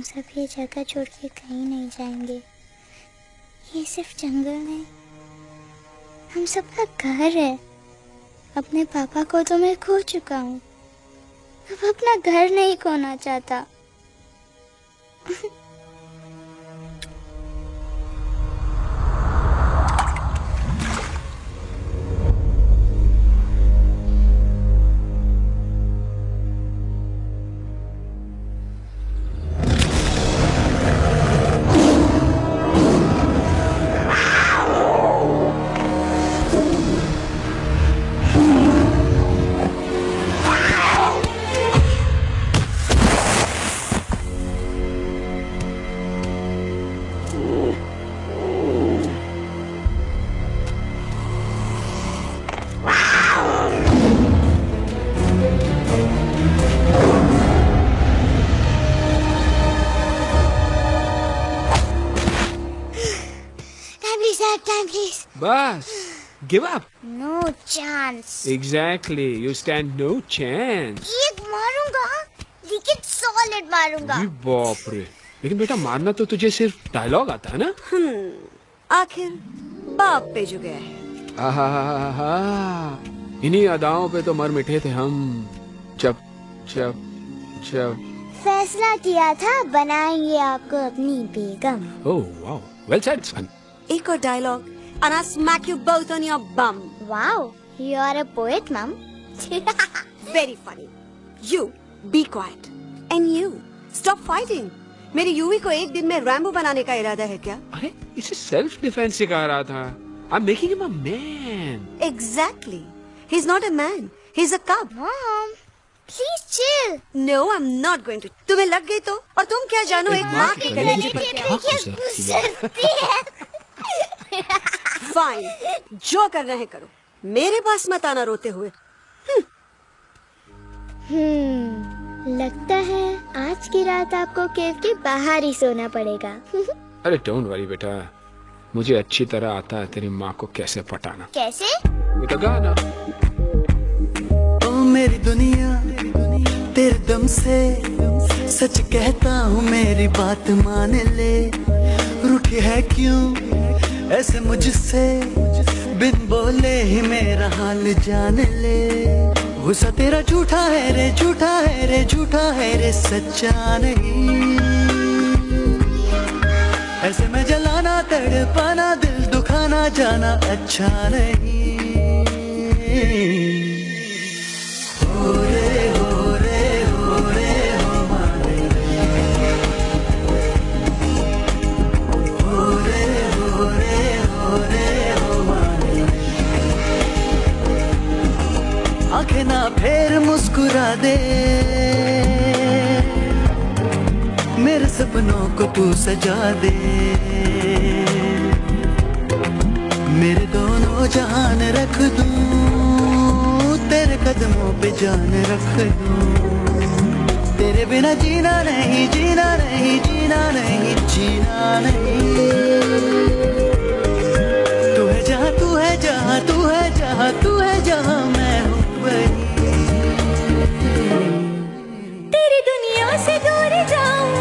सब ये जगह छोड़ के कहीं नहीं जाएंगे। ये सिर्फ जंगल नहीं, हम सबका घर है। अपने पापा को तो मैं खो चुका हूँ, अब अपना घर नहीं खोना चाहता। बस, give up. No chance. Exactly, you stand no chance. एक मारूंगा, लेकिन solid मारूंगा। अरे बाप रे, लेकिन बेटा मारना तो तुझे सिर्फ डायलॉग आता है ना? आखिर बाप पे जो गया है। आहा, इन्हीं अदाओं पे तो मर मिटे थे हम। जब फैसला किया था बनाएंगे आपको अपनी बेगम। Oh wow, well said son. एक और dialogue and I'll smack you both on your bum. Wow, you are a poet, Mom. Very funny. You be quiet and you stop fighting. मेरी यूवी को एक दिन में रैम्बो बनाने का इरादा है क्या? अरे इसे सेल्फ डिफेंस सिखा रहा था। I'm making him a man. Exactly. He's not a man. He's a cub. Mom, please chill. No, I'm not going to. तुम्हें लग गई तो? और तुम क्या जानो एक माँ के कलेजे पर क्या? फाइन, जो करना है करो, मेरे पास मत आना रोते हुए। लगता है आज की रात आपको केव के बाहर ही सोना पड़ेगा। अरे डोंट वरी बेटा, मुझे अच्छी तरह आता है तेरी माँ को कैसे पटाना। कैसे? ये तो गाना। ओ मेरी दुनिया तेरे दम से सच कहता हूँ, मेरी बात मान ले। रूठी है क्यों ऐसे मुझसे, बिन बोले ही मेरा हाल जान ले। गुस्सा तेरा झूठा है रे, झूठा है रे, झूठा है रे, सच्चा नहीं। ऐसे में जलाना तड़पाना, दिल दुखाना जाना अच्छा नहीं। हो रे हो रे हो रे हो मारे, हो रे हो रे हो रे हो मारे। आंखें ना फेर मुस्कुरा दे, मेरे सपनों को तू सजा दे। मेरे दोनों जहान रख दूं, तेरे कदमों पे जान रख दूं। तेरे बिना जीना नहीं, जीना नहीं, जीना नहीं, जीना नहीं। तू है जहाँ, तू है जहाँ, तू है जहाँ, तू है जहाँ, मैं हूँ वहीं। तेरी दुनिया से दूर जाऊं,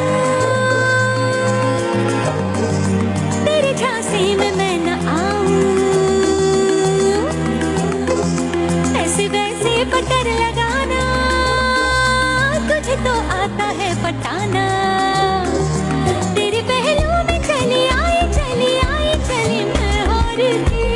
तेरे झांसे में मैं न आऊं। ऐसे वैसे पकड़ लगाना, तुझे तो आता है पटाना। तेरे पहलू में चली आई, चली आई, चली मैं हार गई।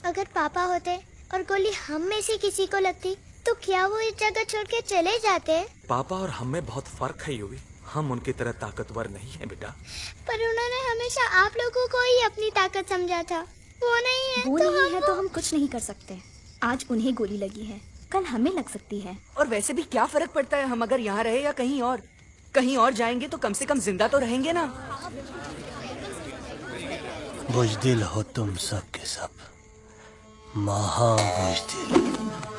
अगर पापा होते और गोली हम में से किसी को लगती तो क्या वो इस जगह छोड़ के चले जाते? पापा और हम में बहुत फर्क है यूवी। हम उनकी तरह ताकतवर नहीं है बेटा। पर उन्होंने हमेशा आप लोगों को ही अपनी ताकत समझा था। वो नहीं है वो तो नहीं है तो हम कुछ नहीं कर सकते। आज उन्हें गोली लगी है, कल हमें लग सकती है। और वैसे भी क्या फर्क पड़ता है हम अगर यहाँ रहे या कहीं और? कहीं और जाएंगे तो कम से कम जिंदा तो रहेंगे ना। बुज़दिल हो तुम सब के सब, महाबुज़दिल।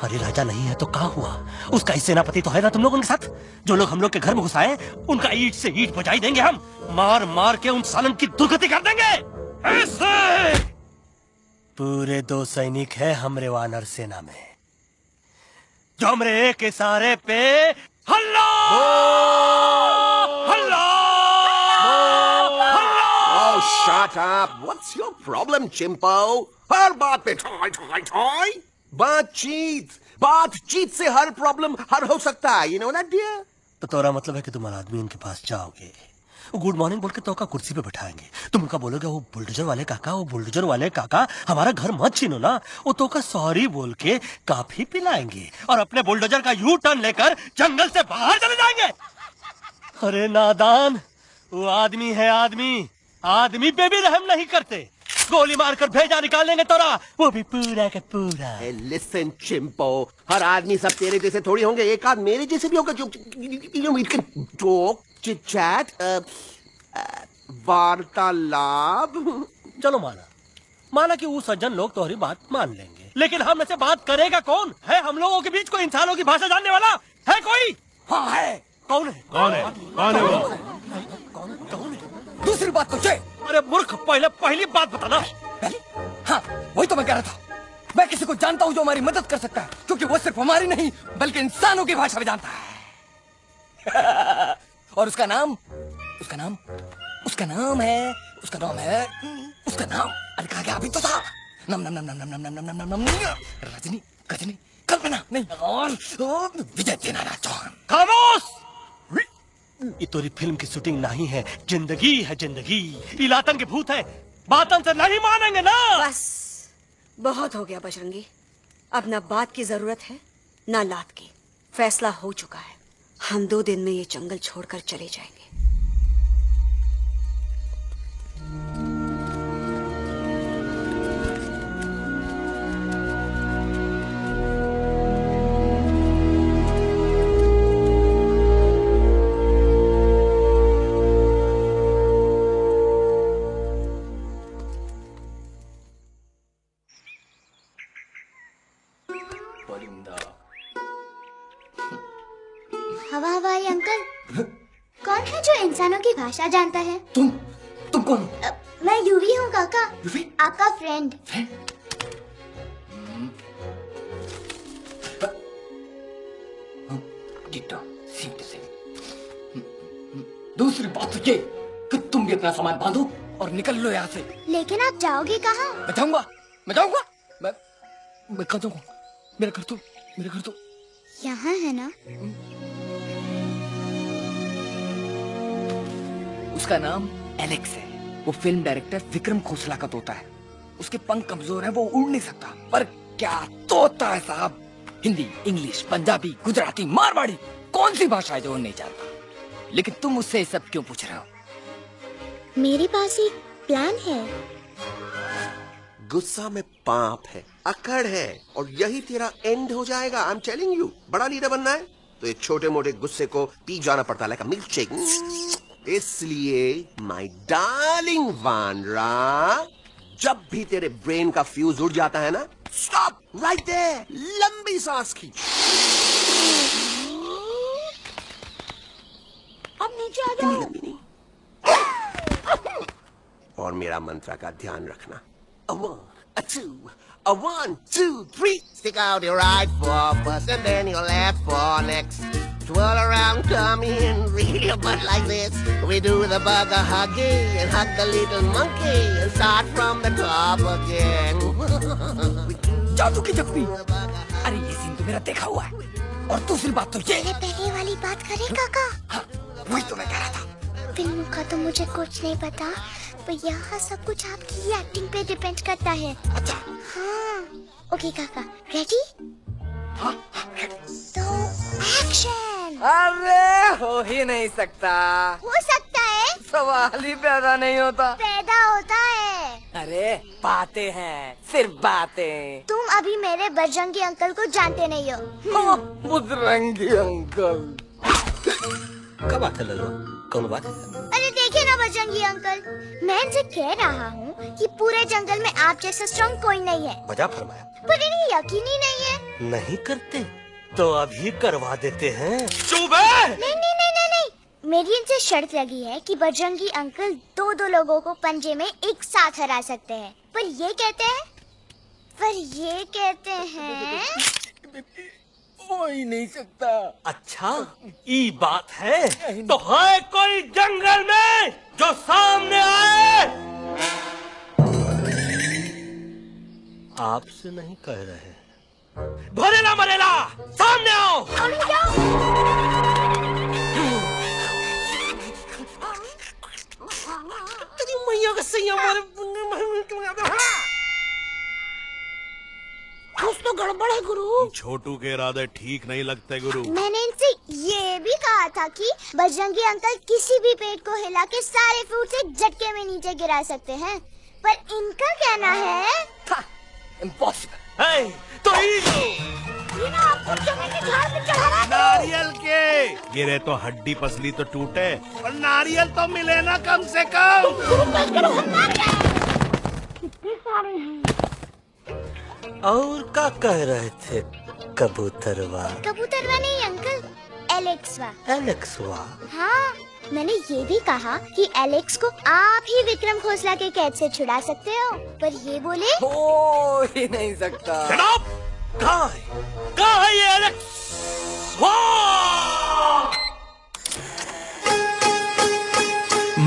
अरे राजा नहीं है तो क्या हुआ? उसका ही सेनापति तो है ना तुम लोग उनके साथ। जो लोग हम लोग के घर में घुसाए उनका ईंट से ईंट बजाई देंगे हम। मार मार के उन सालन की दुर्गति कर देंगे ऐसे। पूरे 2 सैनिक है हमरे वानर सेना में जो हमरे एक इशारे पे हल्ला हल्ला। Oh, shut up! What's your problem, चिंपो? हर बात पे ठॉय ठॉय ठॉय। बातचीत से हर प्रॉब्लम हल हो सकता है, you know that dear? तो तोरा मतलब है कि तुम आदमी इनके पास जाओगे, गुड मॉर्निंग बोल के तो का कुर्सी पे बैठाएंगे, तुम उनका बोलोगे वो बुलडोजर वाले काका हमारा घर मत छीनो ना, वो तो का सॉरी बोल के काफी पिलाएंगे और अपने बुलडोजर का यू टर्न लेकर जंगल से बाहर चले जाएंगे। अरे नादान, वो आदमी है आदमी पे भी रहम नहीं करते। गोली मारकर भेजा निकाल लेंगे तोरा, वो भी पूरा का पूरा। लिसन चिंपो, हर आदमी सब तेरे जैसे थोड़ी होंगे, एक आध मेरे जैसे भी होगा जो टॉक चिट चैट वार्तालाप। चलो माना कि वो सज्जन लोग तुम्हारी बात मान लेंगे, लेकिन हम ऐसे बात करेगा कौन? है हम लोगों के बीच कोई इंसानों की भाषा जानने वाला है कोई? हाँ है। कौन है वो? कौन है? दूसरी बात तो अरे मूर्ख, पहली बात बताना। पहले? हाँ, वही तो मैं कह रहा था। मैं किसी को जानता हूँ जो हमारी मदद कर सकता है, क्योंकि वो सिर्फ हमारी नहीं बल्कि इंसानों की भाषा भी जानता है। और उसका नाम है अरे कहा गया अभी तो था। नम रजनी गजनी कल्पना नहीं और विजय देनाराय चौहान। खामोश! ये तोरी फिल्म की शूटिंग नहीं है, जिंदगी है जिंदगी। इलातन के भूत है, बातन से नहीं मानेंगे ना। बस बहुत हो गया बजरंगी, अब ना बात की जरूरत है ना लात की। फैसला हो चुका है, हम 2 दिन में ये जंगल छोड़कर चले जाएंगे। हवाई अंकल, कौन है जो इंसानों की भाषा जानता है? तुम कौन? मैं यूवी हूँ काका, आपका फ्रेंड। दूसरी बात तो ये कि तुम भी अपना सामान बांधो और निकल लो यहाँ से। लेकिन आप जाओगे कहाँ? मैं जाऊंगा मैं कहाँ जाऊंगा? मेरा घर तो यहाँ है ना। उसका नाम एलेक्स है, वो फिल्म डायरेक्टर विक्रम खोसला का तोता है। उसके पंख कमजोर हैं, वो उड़ नहीं सकता, पर क्या तोता है साहब। हिंदी, इंग्लिश, पंजाबी, गुजराती, मारवाड़ी, कौन सी भाषा है जो वो नहीं जानता? लेकिन तुम उससे सब क्यों पूछ रहे हो? मेरे पास एक प्लान है। गुस्सा में पाप है, अकड़ है, और यही तेरा एंड हो जाएगा। आई एम टेलिंग यू, बड़ा लीडर बनना है तो ये छोटे मोटे गुस्से को पी जाना पड़ता है, लाइक अ मिल्क शेक। इसलिए माय डार्लिंग वानरा, जब भी तेरे ब्रेन का फ्यूज उड़ जाता है ना, स्टॉप राइट देयर, लंबी सांस खींच। अब नीचे आ जाओ। लंबी नहीं। और मेरा मंत्र का ध्यान रखना। A 1, a 2, a 1, 2, 3. Stick out your right foot first and then your left foot next. Twirl around, come in, reel your butt like this. We do the bugger huggy and hug the little monkey and start from the top again. जादू की चप्पी। अरे ये scene तो मेरा देखा हुआ है। और दूसरी बात तो ये पहले वाली बात करें काका? हाँ, वही तो मैं कह रहा था। फिल्म का तो मुझे कुछ नहीं पता, पर यहाँ सब कुछ आपकी एक्टिंग पे डिपेंड करता है। अच्छा। हाँ। ओके काका, रेडी? हाँ, तो एक्शन। अरे हो ही नहीं सकता। हो सकता है। सवाल ही पैदा नहीं होता। पैदा होता है। अरे बातें हैं, सिर्फ बातें। तुम अभी मेरे बजरंगी अंकल को जानते नहीं हो। बजरंगी अंकल। क्या बात है लल्लू, कौन बात है? अरे देखिए ना बजरंगी अंकल, मैं इनसे कह रहा हूँ कि पूरे जंगल में आप जैसा स्ट्रॉन्ग कोई नहीं है। मजा फरमाया। पर इन्हें यकीन ही नहीं है। नहीं करते तो अभी करवा देते हैं। नहीं नहीं नहीं नहीं नहीं, मेरी इनसे शर्त लगी है कि बजरंगी अंकल दो लोगों को पंजे में एक साथ हरा सकते हैं। पर ये कहते हैं हो ही नहीं सकता। अच्छा ये बात है तो है कोई जंगल में जो सामने आए? आपसे नहीं कह रहे, भरेला मरेला सामने आओ। मैया का सही हमारे कुछ तो गड़बड़ है गुरु। छोटू के इरादे ठीक नहीं लगते गुरु। मैंने इनसे ये भी कहा था कि बजरंगी अंकल किसी भी पेड़ को हिला के सारे फ्रूट से झटके में नीचे गिरा सकते हैं, पर इनका कहना है इम्पॉसिबल। तो ये ना आपको चने के झाड़ पे चढ़ा दो। नारियल के गिरे तो हड्डी पसली तो टूटे, और नारियल तो मिले ना कम से कम। कितने सारे हैं। और क्या कह रहे थे? कबूतरवा? कबूतरवा नहीं अंकल, एलेक्सवा। एलेक्सवा? हाँ, मैंने ये भी कहा कि एलेक्स को आप ही विक्रम खोसला के कैद से छुड़ा सकते हो, पर ये बोले हो ही नहीं सकता। कहाँ है ये एलेक्स?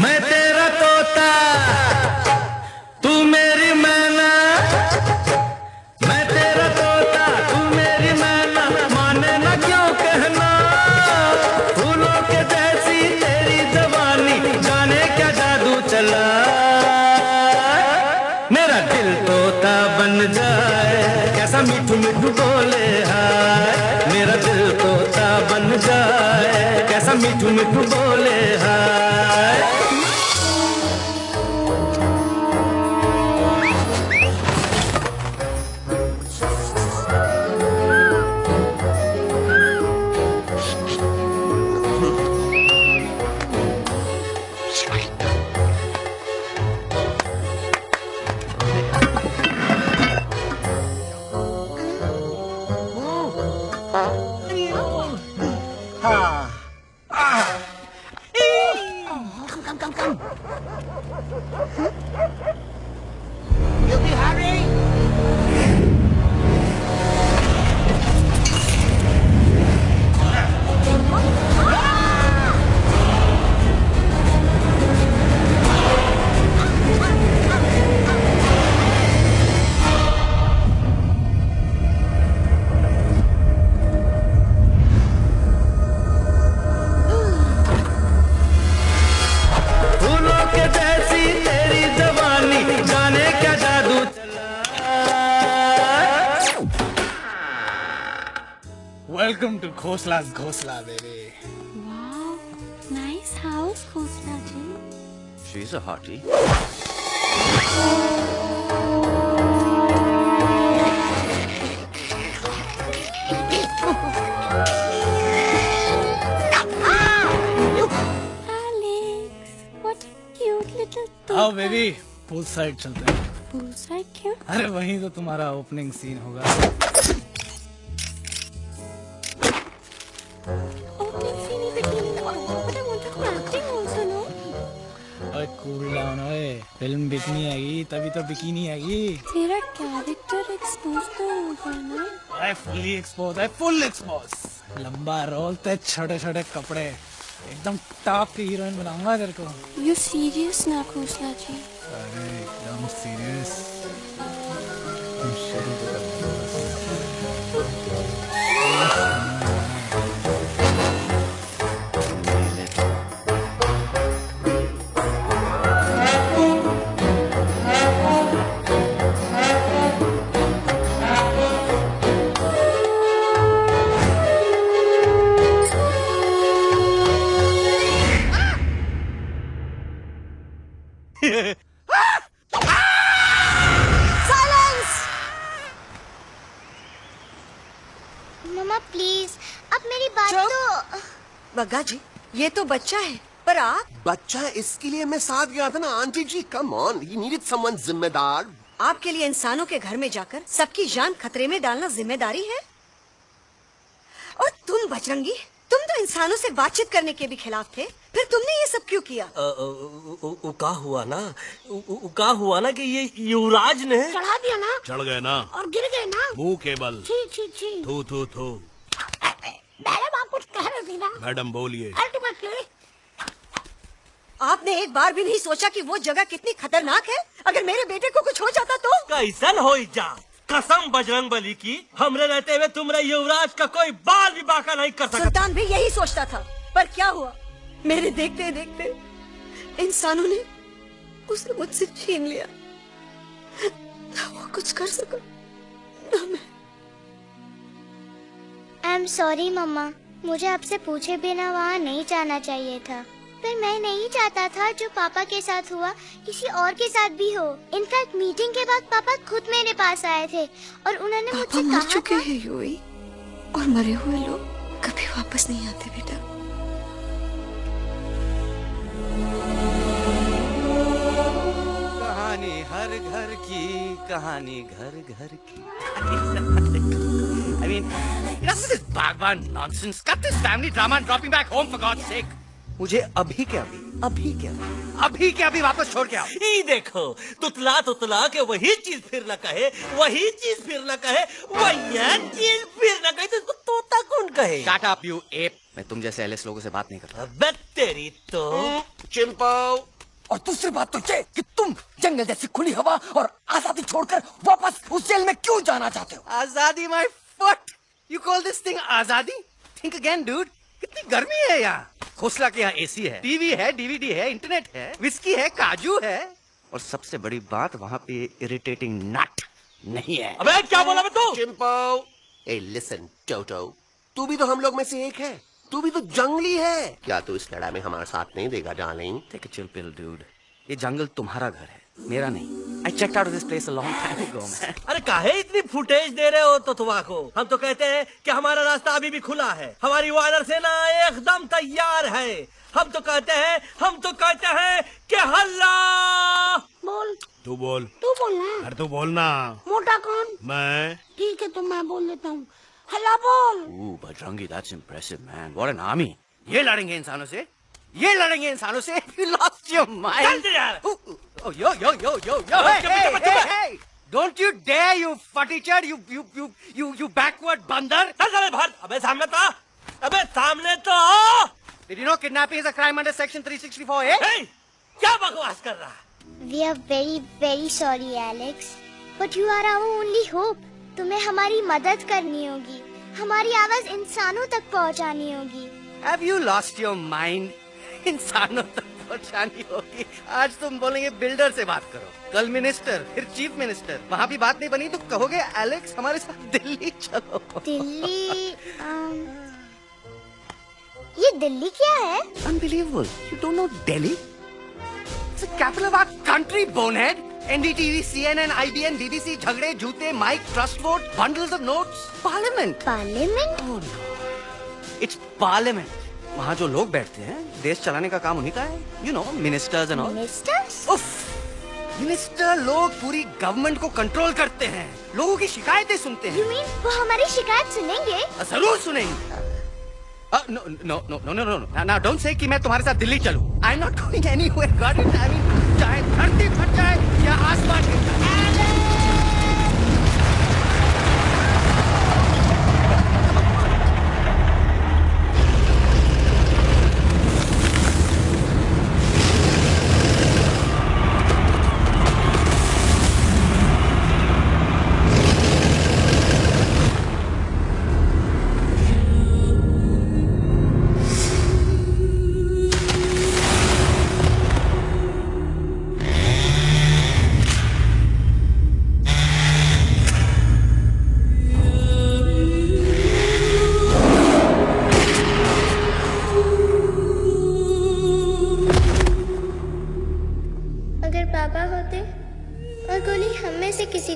मैं तेरा तोता, तू मेरी मैना। मैं तेरा तोता, तू मेरी मैना। माने ना क्यों कहना, फूलों के जैसी तेरी जवानी। जाने क्या जादू चला, मेरा दिल तोता बन जाए। कैसा मीठू मीठू बोले हाय, मेरा दिल तोता बन जाए। कैसा मीठू मीठू बोले हाय। Welcome to Khosla's Ghosla, baby. Wow, nice house, Khosla ji. She's a hottie. Alex, what a cute little toy. आओ बेबी, पूल साइड चलते हैं। पूल साइड क्यों? अरे वहीं तो तुम्हारा ओपनिंग सीन होगा। कूल डाउन ओए, फिल्म बिकनी आएगी तभी तो बिकिनी आएगी। तेरा कैरेक्टर एक्सपोज तो होगा ना? I fully exposed, I full exposed. लंबा रोल ते छोटे छोटे कपड़े, एकदम टॉप की हीरोइन बनाऊंगा तेरे को। You serious ना खोसला जी? अरे एकदम सीरियस। तुम शुरू तो कर दो बस। प्लीज, अब मेरी बात तो। बग्गा जी, ये तो बच्चा है, पर आप? बच्चा इसके लिए मैं साथ गया था ना aunty ji. Come on, he needed someone जिम्मेदार। आपके लिए इंसानों के घर में जाकर सबकी जान खतरे में डालना जिम्मेदारी है? और तुम बजरंगी, तुम तो इंसानों से बातचीत करने के भी खिलाफ थे, फिर तुमने ये सब क्यों किया? का हुआ ना कि ये युवराज ने चढ़ा दिया ना, चढ़ गए ना और गिर गए ना मुंह के बल। छी छी छी। थू थू थू। मैडम आप कुछ कह रही थी ना? मैडम बोलिए। अल्टीमेटली आपने एक बार भी नहीं सोचा कि वो जगह कितनी खतरनाक है? अगर मेरे बेटे को कुछ हो जाता तो? कैसन हो जा, कसम बजरंग बली की, हमरे रहते हुए तुम्हारे युवराज का कोई बाल भी बाका नहीं कर सकता। सुल्तान भी यही सोचता था, पर क्या हुआ? मेरे देखते देखते इंसानों ने उसे मुझसे छीन लिया। ना वो कुछ कर सका, ना मैं। आई एम सॉरी मम्मा, मुझे आपसे पूछे बिना वहाँ नहीं जाना चाहिए था, पर मैं नहीं चाहता था जो पापा के साथ हुआ किसी और के साथ भी हो। इनफैक्ट मीटिंग के बाद पापा खुद मेरे पास आए थे और उन्होंने मुझसे कहा चुके हैं यूई, और मरे हुए लोग कभी वापस नहीं आते बेटा। कहानी हर घर की, कहानी घर घर की। I mean, enough with this Bhagwan nonsense. Cut this family drama and drop me back home for God's sake. मुझे अभी के अभी वापस छोड़ के आओ। ये देखो, तुतला तुतला के वही चीज फिर न कहे, वही चीज फिर न कहे, वही चीज फिर न कहे, तो इसको तोता कौन कहे? Shut up, you ape. मैं तुम जैसे एलिस लोगों से बात नहीं करता। अबे तेरी तो। चिंपो। और दूसरी बात तो ये कि तुम जंगल जैसी खुली हवा और आजादी छोड़कर वापस उस जेल में क्यों जाना चाहते हो? आजादी my foot. You call this thing आजादी? Think again, dude. कितनी गर्मी है यहाँ। खोसला के यहाँ एसी है, टीवी है, डीवीडी है, इंटरनेट है, विस्की है, काजू है, और सबसे बड़ी बात वहाँ पे इरिटेटिंग नट नहीं है। अबे क्या बोला मैं तू? चिंपो। ए लिसन टोटो, तू भी तो हम लोग में से एक है, तू भी तो जंगली है। क्या तू इस लड़ाई में हमारा साथ नहीं देगा darling? Take a chill pill dude. ये जंगल तुम्हारा घर है, मेरा नहीं। I checked out of this place a long time ago, man. अरे काहे इतनी फुटेज दे रहे हो तो को? हम तो कहते हैं कि हमारा रास्ता अभी भी खुला है, हमारी वानर सेना एकदम तैयार है। हम तो कहते हैं कि हल्ला। बोल। तू बोल। तू बोलना। अरे तू बोलना। मोटा कौन? मैं। ठीक है तो मैं बोल लेता हूँ। हल्ला बोल। Bajrangi, that's impressive, man. What an army. ये लड़ेंगे इंसानों से? ये लड़ेंगे इंसानों से? You lost your mind. Oh, yo. Hey. Don't you dare, you fatty-chad, you backward बंदर. अबे सामने तो. Did you know kidnapping is a crime under section 364A? Hey, क्या बकवास कर रहा है? We are very very sorry Alex, but you are our only hope. तुम्हें हमारी मदद करनी होगी, हमारी आवाज इंसानों तक पहुंचानी होगी। Have you lost your mind? इंसानों तक पहुंचानी होगी। आज तुम बोलेंगे बिल्डर से बात करो, कल मिनिस्टर, फिर चीफ मिनिस्टर। वहाँ भी बात नहीं बनी तो कहोगे एलेक्स हमारे साथ दिल्ली चलो। दिल्ली? ये दिल्ली क्या है? Unbelievable. You don't know Delhi? It's the capital of our country, bonehead. NDTV, CNN, IBN, BBC, झगड़े, जूते, mike, trust vote, bundles of notes, parliament. Parliament? Oh no. It's parliament. वहाँ जो लोग बैठते हैं, देश चलाने का काम उन्हीं का है। You know, ministers and all. Ministers? उफ, मिनिस्टर लोग पूरी गवर्नमेंट को कंट्रोल करते हैं, लोगों की शिकायतें सुनते हैं। You mean वो हमारी शिकायत सुनेंगे? जरूर सुनेंगे। No. Now don't say कि मैं तुम्हारे साथ दिल्ली चलूं. I'm not going anywhere. God it. I mean, चाहे धरती फट जाए या आसमान गिर जाए।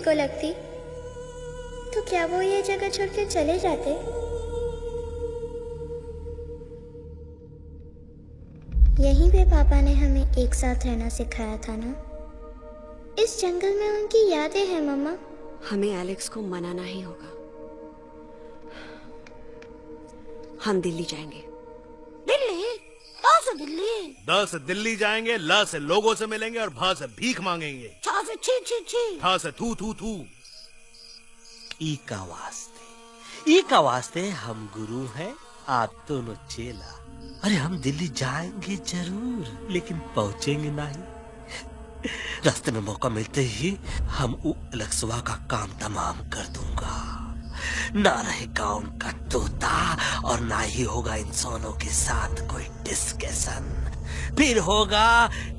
को लगती तो क्या वो ये जगह छोड़ के चले जाते? यहीं पे पापा ने हमें एक साथ रहना सिखाया था ना। इस जंगल में उनकी यादें हैं मम्मा। हमें एलेक्स को मनाना ही होगा। हम दिल्ली जाएंगे। दिल्ली? कहाँ से दिल्ली? द से दिल्ली जाएंगे, ल से लोगों से मिलेंगे और भ से भीख मांगेंगे, छ से छी छी छी, ठ से थू थू थू। ई का वास्ते हम गुरु हैं, आप दोनों चेला। अरे हम दिल्ली जाएंगे जरूर, लेकिन पहुंचेंगे नहीं। रास्ते में मौका मिलते ही हम अलक्सवा का काम तमाम कर दूंगा। ना रहेगा उनका तोता और ना ही होगा इंसानों के साथ कोई डिस्कशन। फिर होगा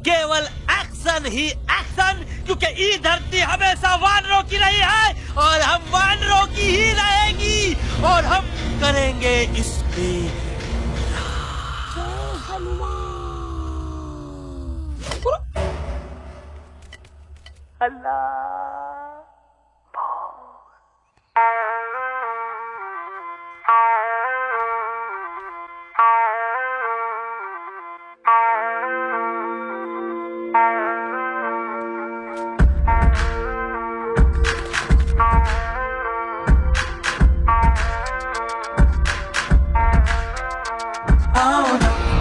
केवल एक्शन ही एक्शन, क्योंकि ये धरती हमेशा वानरों की रही है और हम वानरों की ही रहेगी, और हम करेंगे इस पे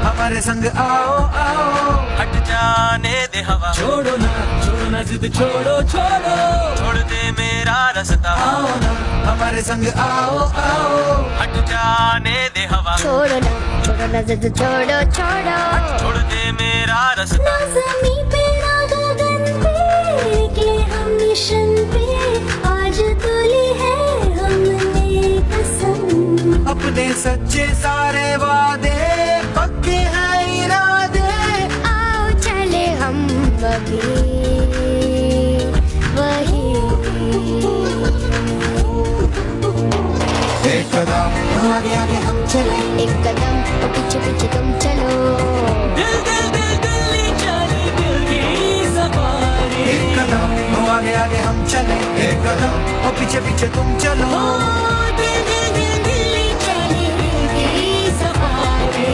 हमारे संग आओ आओ, हट जाने दे हवा, छोड़ो ना जिद छोड़ो, छोड़ दे मेरा रास्ता। आओ ना हमारे संग आओ आओ, हट जाने दे हवा, छोड़ो ना जिद छोड़ो, छोड़ दे मेरा रास्ता। ना ज़मीं पे ना गगन पे, के हम मिशन पे, आज तुली है हमने कसम। अपने सच्चे सारे वादे पक्के हैं इरादे, आओ चले हम वही एक कदम आगे आगे हम चले, एक कदम और पीछे पीछे तुम चलो। दिल दिल दिल दिल्ली चले, दिल की सफारी। एक कदम आगे आगे हम चले, एक कदम और पीछे पीछे तुम चलो। दिल दिल दिल दिल्ली चले, दिल की सफारी।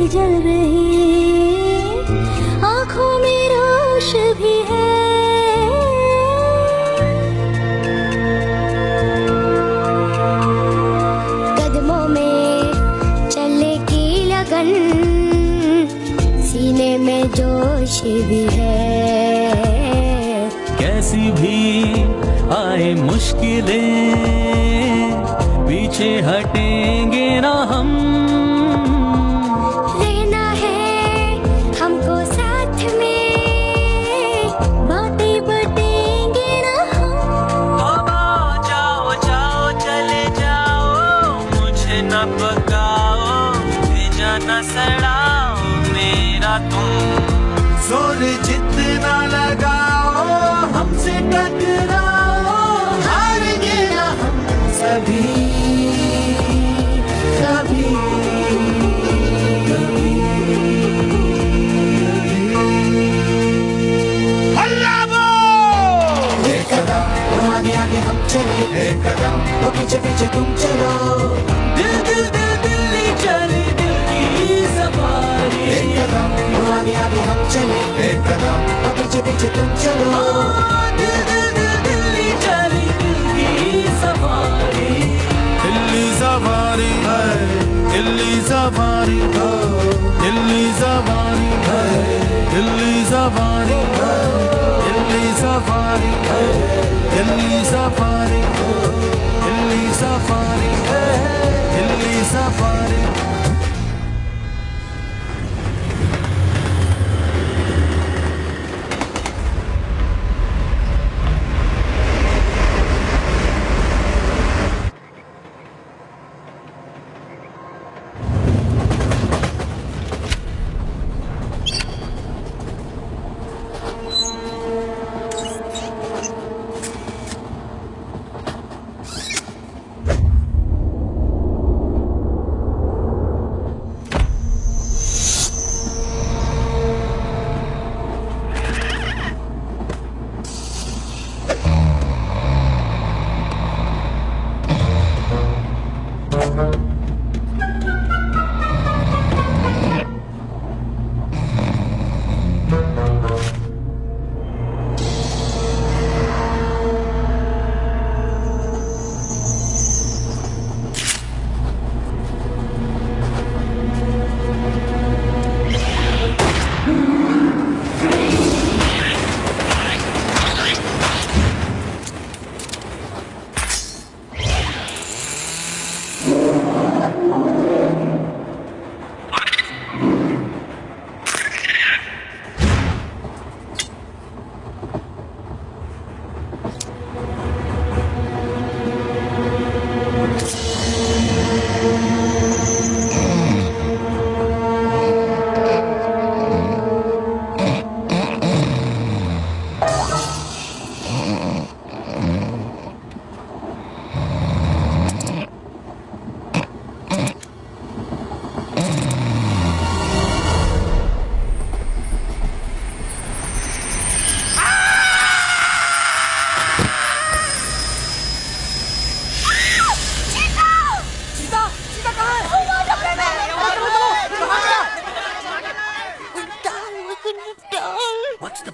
जल रही आँखों में रोश भी है, कदमों में चलने की लगन, सीने में जोश भी है। कैसी भी आए मुश्किलें, पीछे हटेंगे ना हम। जोर जितना लगाओ हमसे टकराओ, हारेंगे ना हम सभी कभी। हल्ला बोल! एक कदम आगे आगे हम चले, एक कदम तो पीछे पीछे तुम चलो। दिल दिल दिल दिल्ली चले, दिल की सफारी। एक कदम आगे आगे हम चले, एक कदम और पीछे पीछे तुम चलो। दिल दिल दिल दिल्ली चले, दिल की सफारी। दिल्ली सफारी है, दिल्ली सफारी है, दिल्ली सफारी है, दिल्ली सफारी है, दिल्ली सफारी है, दिल्ली सफारी है, दिल्ली सफारी है, दिल्ली सफारी।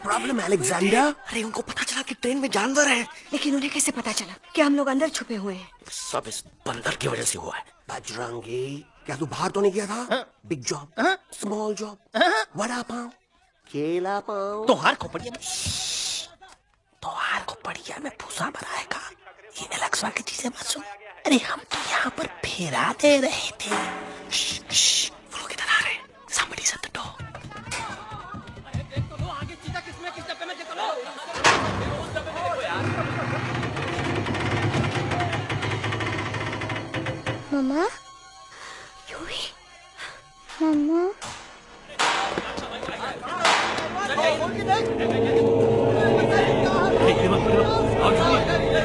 Problem Alexander? अरे उनको पता चला कि ट्रेन में जानवर है। लेकिन उन्हें कैसे पता चला कि हम लोग अंदर छुपे हुए हैं? सब इस बंदर की वजह से हुआ है। बजरंगी, क्या तू बाहर तो नहीं गया था? Big job, small job, vada pav, केला पाव। तोहार खोपड़िया में भूसा भराएगा। ये एलेक्सा की चीजें मत सुन। अरे हम तो यहाँ पर फेरा दे रहे थे। वो लोग इधर आ रहे हैं। Somebody shut the door. मम्मा, यूवी, मम्मा,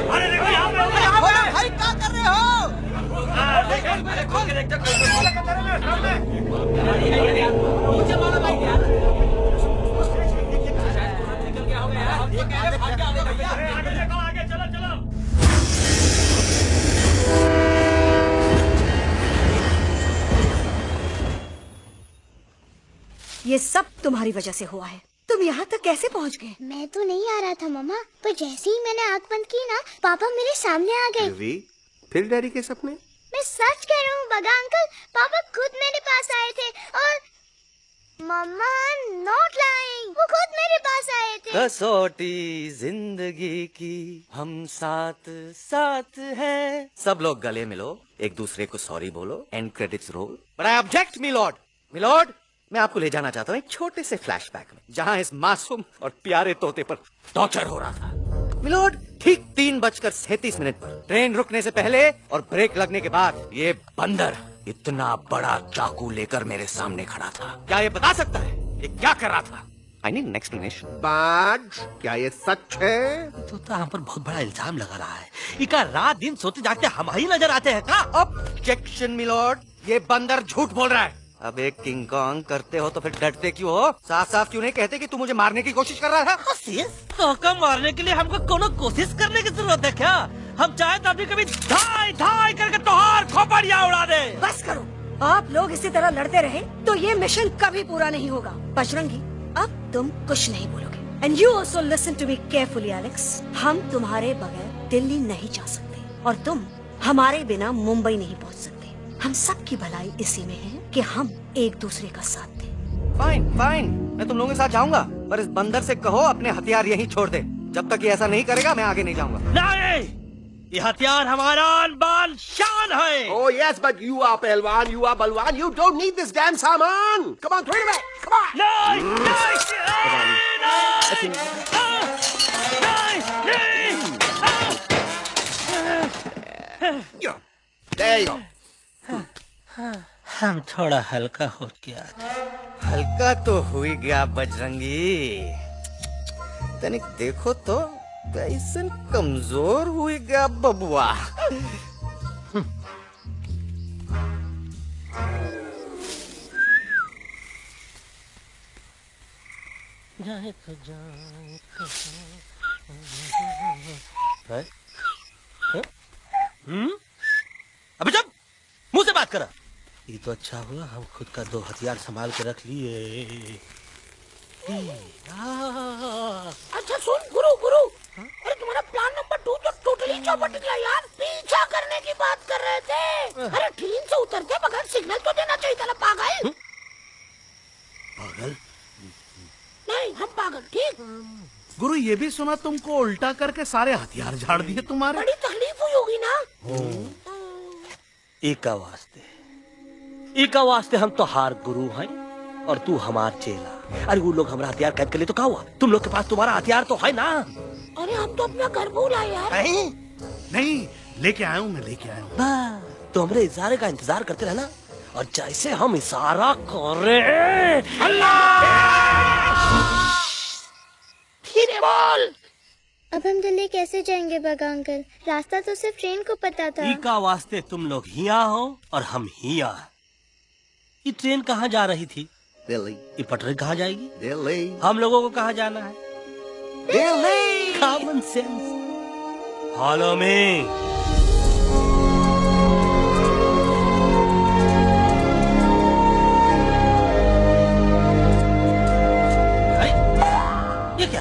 अरे देखो यहाँ पे भाई क्या कर रहे हो? ये सब तुम्हारी वजह से हुआ है। तुम यहाँ तक कैसे पहुँच गए? मैं तो नहीं आ रहा था मम्मा, पर जैसे ही मैंने आँख बंद की ना, पापा मेरे सामने आ गए। यूवी, फिर डैडी के सपने? मैं सच कह रहा हूँ बगा अंकल, पापा खुद मेरे पास आए थे और मम्मा नॉट लाइंग, वो खुद मेरे पास आए थे। कसौटी जिंदगी की हम साथ साथ हैं। सब लोग गले मिलो, एक दूसरे को सॉरी बोलो, end credits roll. But I object milord, मैं आपको ले जाना चाहता हूँ एक छोटे से फ्लैशबैक में, जहाँ इस मासूम और प्यारे तोते पर टॉर्चर हो रहा था। मिलॉर्ड, ठीक 3:37 पर ट्रेन रुकने से पहले और ब्रेक लगने के बाद ये बंदर इतना बड़ा चाकू लेकर मेरे सामने खड़ा था। क्या ये बता सकता है ये क्या कर रहा था? I need an explanation. बाज, क्या ये सच है? तो हम पर बहुत बड़ा इल्जाम लगा रहा है। इका रात दिन सोते जागते हम ही नजर आते हैं का? ऑब्जेक्शन मिलॉर्ड, ये बंदर झूठ बोल रहा है। अब एक किंग कॉन्ग करते हो तो फिर डरते क्यों हो? साफ साफ क्यों नहीं कहते कि तू मुझे मारने की कोशिश कर रहा था? तो मारने के लिए हमको कोनो कोशिश करने की जरूरत है क्या? हम चाहे तो अभी कभी धाई धाई करके तोहार खोपड़िया उड़ा दे। बस करो, आप लोग इसी तरह लड़ते रहे तो ये मिशन कभी पूरा नहीं होगा। बजरंगी, अब तुम कुछ नहीं बोलोगे। And you also listen to me carefully Alex. हम तुम्हारे बगैर दिल्ली नहीं जा सकते और तुम हमारे बिना मुंबई नहीं पहुंच सकते। हम सब की भलाई इसी में है कि हम एक दूसरे का साथ दें। फाइन, मैं तुम लोगों के साथ जाऊंगा, पर इस बंदर से कहो अपने हथियार यहीं छोड़ दे। जब तक ये ऐसा नहीं करेगा मैं आगे नहीं जाऊंगा। नहीं, ये हथियार हमारा आन-बान शान है। Oh yes, but you are पहलवान, you are बलवान, you don't need this damn सामान. Come on, throw it away. Come on. There you go. हम थोड़ा हल्का हो गया। हल्का तो हुई गया बजरंगी, तनिक देखो तो कैसन कमजोर हुई गया बबुआ। अबे जब मुंह से बात करा। ये तो अच्छा हुआ हम खुद का 2 हथियार संभाल के रख लिए। अच्छा सुन गुरु, अरे तुम्हारा प्लान नंबर 2 तो टोटली चौपट निकला यार। पीछा करने की बात कर रहे थे। अरे ट्रेन से उतर के बगैर सिग्नल तो देना चाहिए था ना पागल। पागल? नहीं, हम पागल, ठीक। गुरु, ये भी सुना तुमको उल्टा करके सारे हथियार झाड़ दिए तुम्हारे। बड़ी तकलीफ हुई होगी ना। एका वास्ते हम तो हार गुरु हैं और तू हमार चेला। अरे वो लोग हमारा हथियार कैद कर ले तो क्या हुआ? तुम लोग के पास तुम्हारा हथियार तो है ना। अरे हम तो अपना घर भूल आए यार। नहीं, लेके आया हूँ, मैं लेके आया हूँ। तो हमारे इशारे का इंतजार करते रहना और जैसे हम इशारा करें धीरे बोल। अब हम दिल्ली कैसे जाएंगे बगा अंकल? रास्ता तो सिर्फ ट्रेन को पता था। का वास्ते तुम लोग हिया हो और हम हिया। ये ट्रेन कहाँ जा रही थी? दिल्ली। ये पटरी कहाँ जाएगी? दिल्ली। हम लोगों को कहाँ जाना है? Delhi. Common sense. Follow me. ये क्या?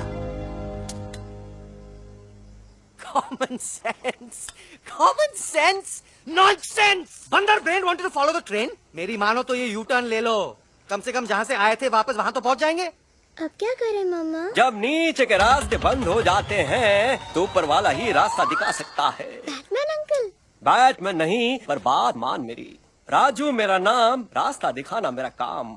बंदर brain wanted to follow the train. मेरी मानो तो ये यू टर्न ले लो, कम से कम जहाँ से आए थे वापस वहाँ तो पहुँच जाएंगे। अब क्या करें मामा? जब नीचे के रास्ते बंद हो जाते हैं तो ऊपर वाला ही रास्ता दिखा सकता है। Batman uncle. बैटमैन नहीं, पर बात मान मेरी। राजू मेरा नाम, रास्ता दिखाना मेरा काम।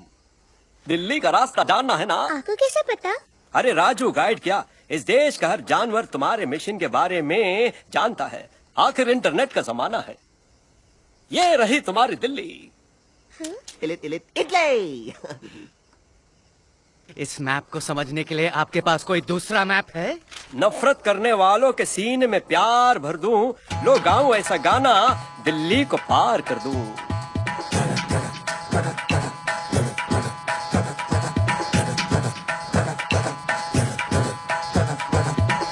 दिल्ली का रास्ता जानना है ना? आपको कैसे पता? अरे राजू गाइड क्या, इस देश का हर जानवर तुम्हारे मिशन के बारे में जानता है। आखिर इंटरनेट का जमाना है। ये रही तुम्हारी दिल्ली। इटली। इस मैप को समझने के लिए आपके पास कोई दूसरा मैप है? नफरत करने वालों के सीने में प्यार भर दूं, लो गाऊं ऐसा गाना, दिल्ली को पार कर दूं।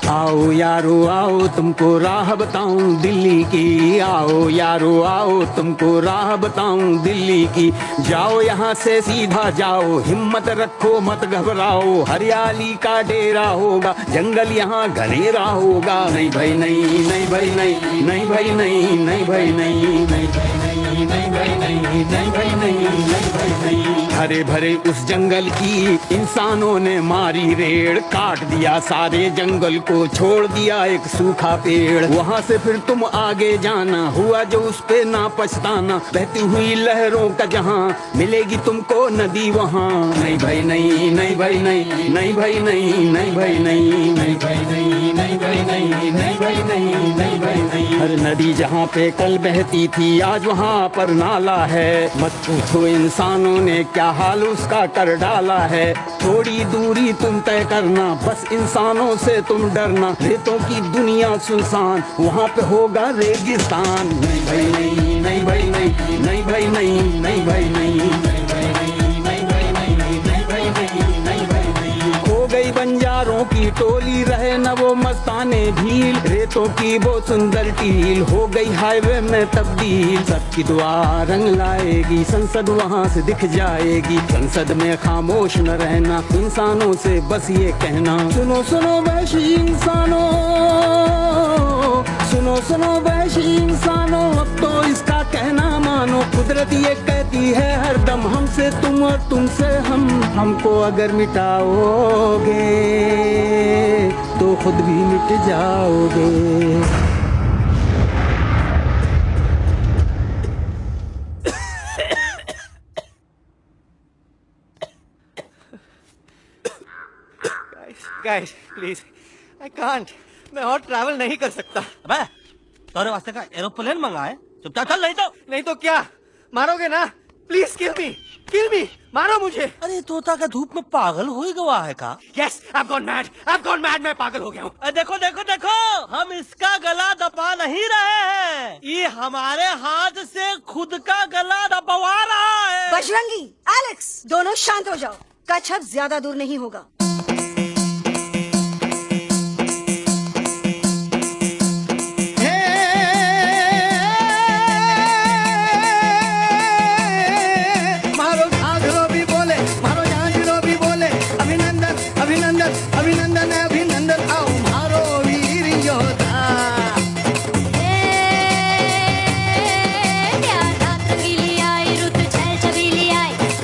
आओ यारो आओ तुमको राह बताऊं दिल्ली की, आओ यारो आओ तुमको राह बताऊं दिल्ली की। जाओ यहाँ से सीधा जाओ, हिम्मत रखो मत घबराओ, हरियाली का डेरा होगा, जंगल यहाँ घनेरा होगा। नहीं भाई नहीं, नहीं भाई नहीं, नहीं भाई नहीं, नहीं भाई नहीं, नहीं भाई नहीं, नहीं भाई नहीं, नहीं भाई नहीं, नहीं भाई नहीं। हरे भरे उस जंगल की इंसानों ने मारी रेड़, काट दिया सारे जंगल को, छोड़ दिया एक सूखा पेड़। वहाँ से फिर तुम आगे जाना, हुआ जो उस पे ना पछताना, बहती हुई लहरों का जहाँ, मिलेगी तुमको नदी वहाँ। नहीं भाई नहीं, नहीं भाई नहीं, नहीं भाई नहीं, नहीं भाई नहीं, नहीं भाई नहीं, नहीं भाई नहीं, नहीं भाई नहीं, नहीं भाई नहीं। हर नदी जहाँ पे कल बहती थी आज वहाँ पर नाला है, मत पूछो इंसानों ने क्या हाल उसका कर डाला है। थोड़ी दूरी तुम तय करना, बस इंसानों से तुम डरना, रेतों की दुनिया सुनसान, वहाँ पे होगा रेगिस्तान। नहीं भाई नहीं, नहीं भाई नहीं, नहीं भाई नहीं, नहीं भाई नहीं, नहीं भाई नहीं, नहीं भाई नहीं, नहीं भाई नहीं, नहीं भाई नहीं। हो गई बंजारों की टोली, रहे न वो मस्ताने भील, रेतों की वो सुंदर टील, हो गई हाईवे में तब्दील। सबकी दुआ रंग लाएगी, संसद वहाँ से दिख जाएगी, संसद में खामोश न रहना, इंसानों से बस ये कहना, सुनो सुनो वैशी इंसानों, सुनो सुनो वैशी इंसानों, अब तो इसका कहना मानो। कुदरत ये कहती है हरदम, हमसे तुम और तुमसे हम, हमको अगर मिटाओगे तो खुद भी मिट जाओगे। Guys, please, I can't. मैं और ट्रैवल नहीं कर सकता। अबे, तोरे वास्ते का एरोप्लेन मंगाए, चुपचाप चल, नहीं तो क्या मारोगे ना? प्लीज किल मी, मारो मुझे। अरे तोता का धूप में पागल हो ही गया है का? Yes, I've gone mad, मैं पागल हो गया हूँ। देखो देखो देखो, हम इसका गला दबा नहीं रहे हैं, ये हमारे हाथ से खुद का गला दबवा रहा है। बजरंगी, एलेक्स, दोनों शांत हो जाओ, कच्छप ज्यादा दूर नहीं होगा। अभिनंदन अभिनंदन आओ मारो वीर योद्धा।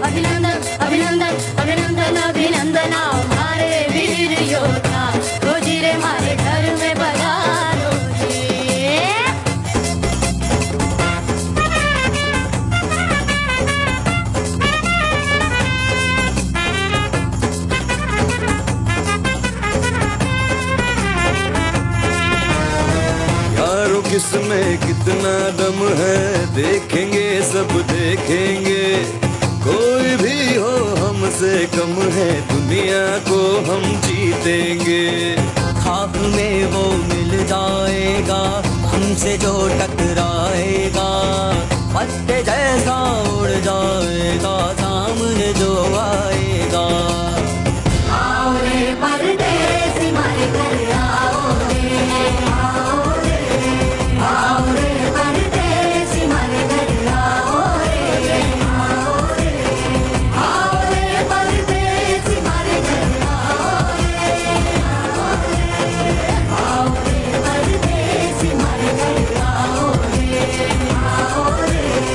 अभिनंदन अभिनंदन अभिनंदन अभिनंदन आओ मारे वीर योद्धा, रोजी रे मारे घर में बजारो किसमें कितना दम है, देखेंगे सब देखेंगे, कोई भी हो हमसे कम है, दुनिया को हम जीतेंगे। खाक में वो मिल जाएगा, हमसे जो टकराएगा, पत्ते जैसा उड़ जाएगा, सामने जो आएगा। आओ रे परदेसी मारे घर आओ रे, आओ रे परदेसी मारे घर आओ रे, आओ रे परदेसी मारे घर आओ रे, आओ रे परदेसी मारे घर आओ रे, आओ रे।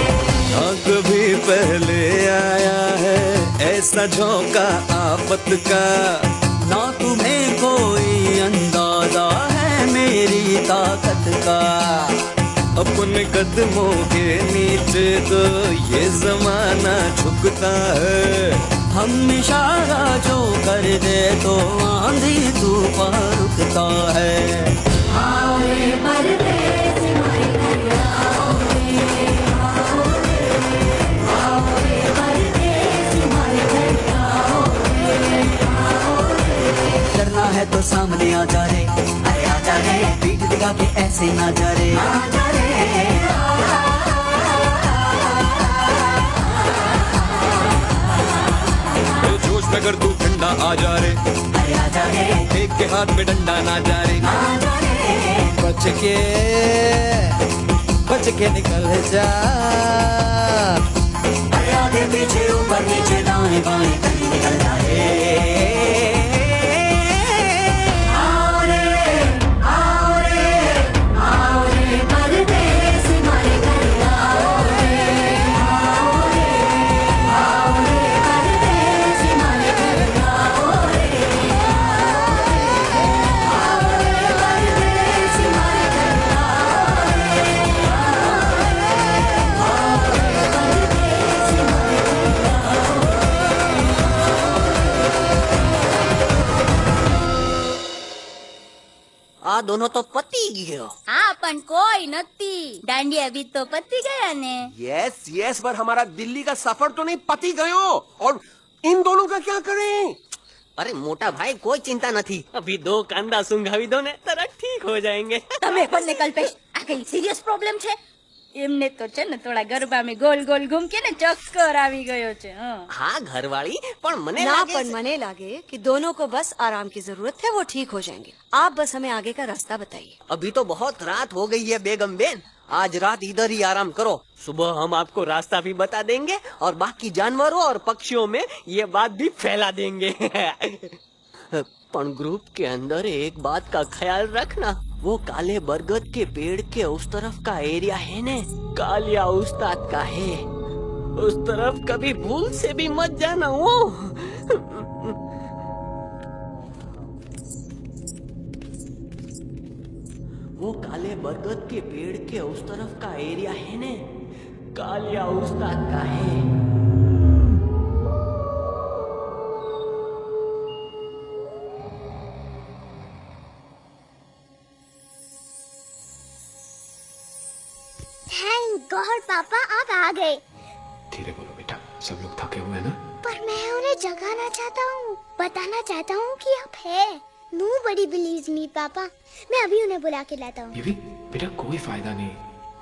कोई पहले आया है ऐसा झोंका आफत का। ना तुम्हें कोई अंदाजा है मेरी ताकत का। अपने कदमों के नीचे तो ये जमाना झुकता है। हम इशारा जो कर दे तो आंधी तूफान रुकता है। आओ रे परदेसी मारे घर आओ रे, आओ रे, आओ रे परदेसी मारे घर आओ रे, आओ रे। डरना है तो सामने आ जा रे, अरे आ जा रे, पीठ दिखा के ऐसे ना जा रे, आ जा रे। जोश में अगर तू ठंडा आ जा रे, अरे आ जा रे, एक के हाथ में डंडा ना जा रे, आ जा रे। बच के निकल जा। अरे आगे पीछे ऊपर नीचे दाएं बाएं कहीं निकल जाए। आओ रे, आओ रे, आओ रे परदेसी मारे घर आओ रे, आओ रे, आओ रे परदेसी मारे घर आओ रे, आओ रे परदेसी मारे घर आओ रे, आओ रे परदेसी मारे आ दोनों तो पति गयो। हाँ पण कोई नती डांडी अभी तो पति गया ने। यस यस, पर हमारा दिल्ली का सफर तो नहीं पति गयो। और इन दोनों का क्या करें? अरे मोटा भाई कोई चिंता नहीं, अभी 2 कांदा सुंघावी दो ने तरह ठीक हो जाएंगे। તમે બંને કલ્પેશ આ કઈ સિરિયસ પ્રોબ્લેમ છે? એમને તો છે ને થોડા ગરબામાં ગોલ ગોલ ઘૂમ કે ને ચક્કર આવી ગયો છે। हाँ घरवाली, पर मने ना लागे पर मने लागे कि दोनों को बस आराम की जरूरत है, वो ठीक हो जाएंगे। आप बस हमें आगे का रास्ता बताइए। अभी तो बहुत रात हो गई है बेगम बेन, आज रात इधर ही आराम करो, सुबह हम आपको रास्ता भी बता देंगे और बाकी जानवरों और पक्षियों में ये बात भी फैला देंगे। पण ग्रुप के अंदर एक बात का ख्याल रखना, वो काले बरगद के पेड़ के उस तरफ का एरिया है ने, कालिया उस्ताद का है, उस तरफ कभी भूल से भी मत जाना। वो काले बरगद के पेड़ के उस तरफ का एरिया है ने, कालिया उस्ताद का है। थैंक गॉड पापा आप आ गए। धीरे बोलो बेटा, सब लोग थके हुए हैं ना। पर मैं उन्हें जगाना चाहता हूँ, बताना चाहता हूँ कि आप है। Nobody believes me पापा, मैं अभी उन्हें बुला के लाता हूँ। ये भी बेटा कोई फायदा नहीं,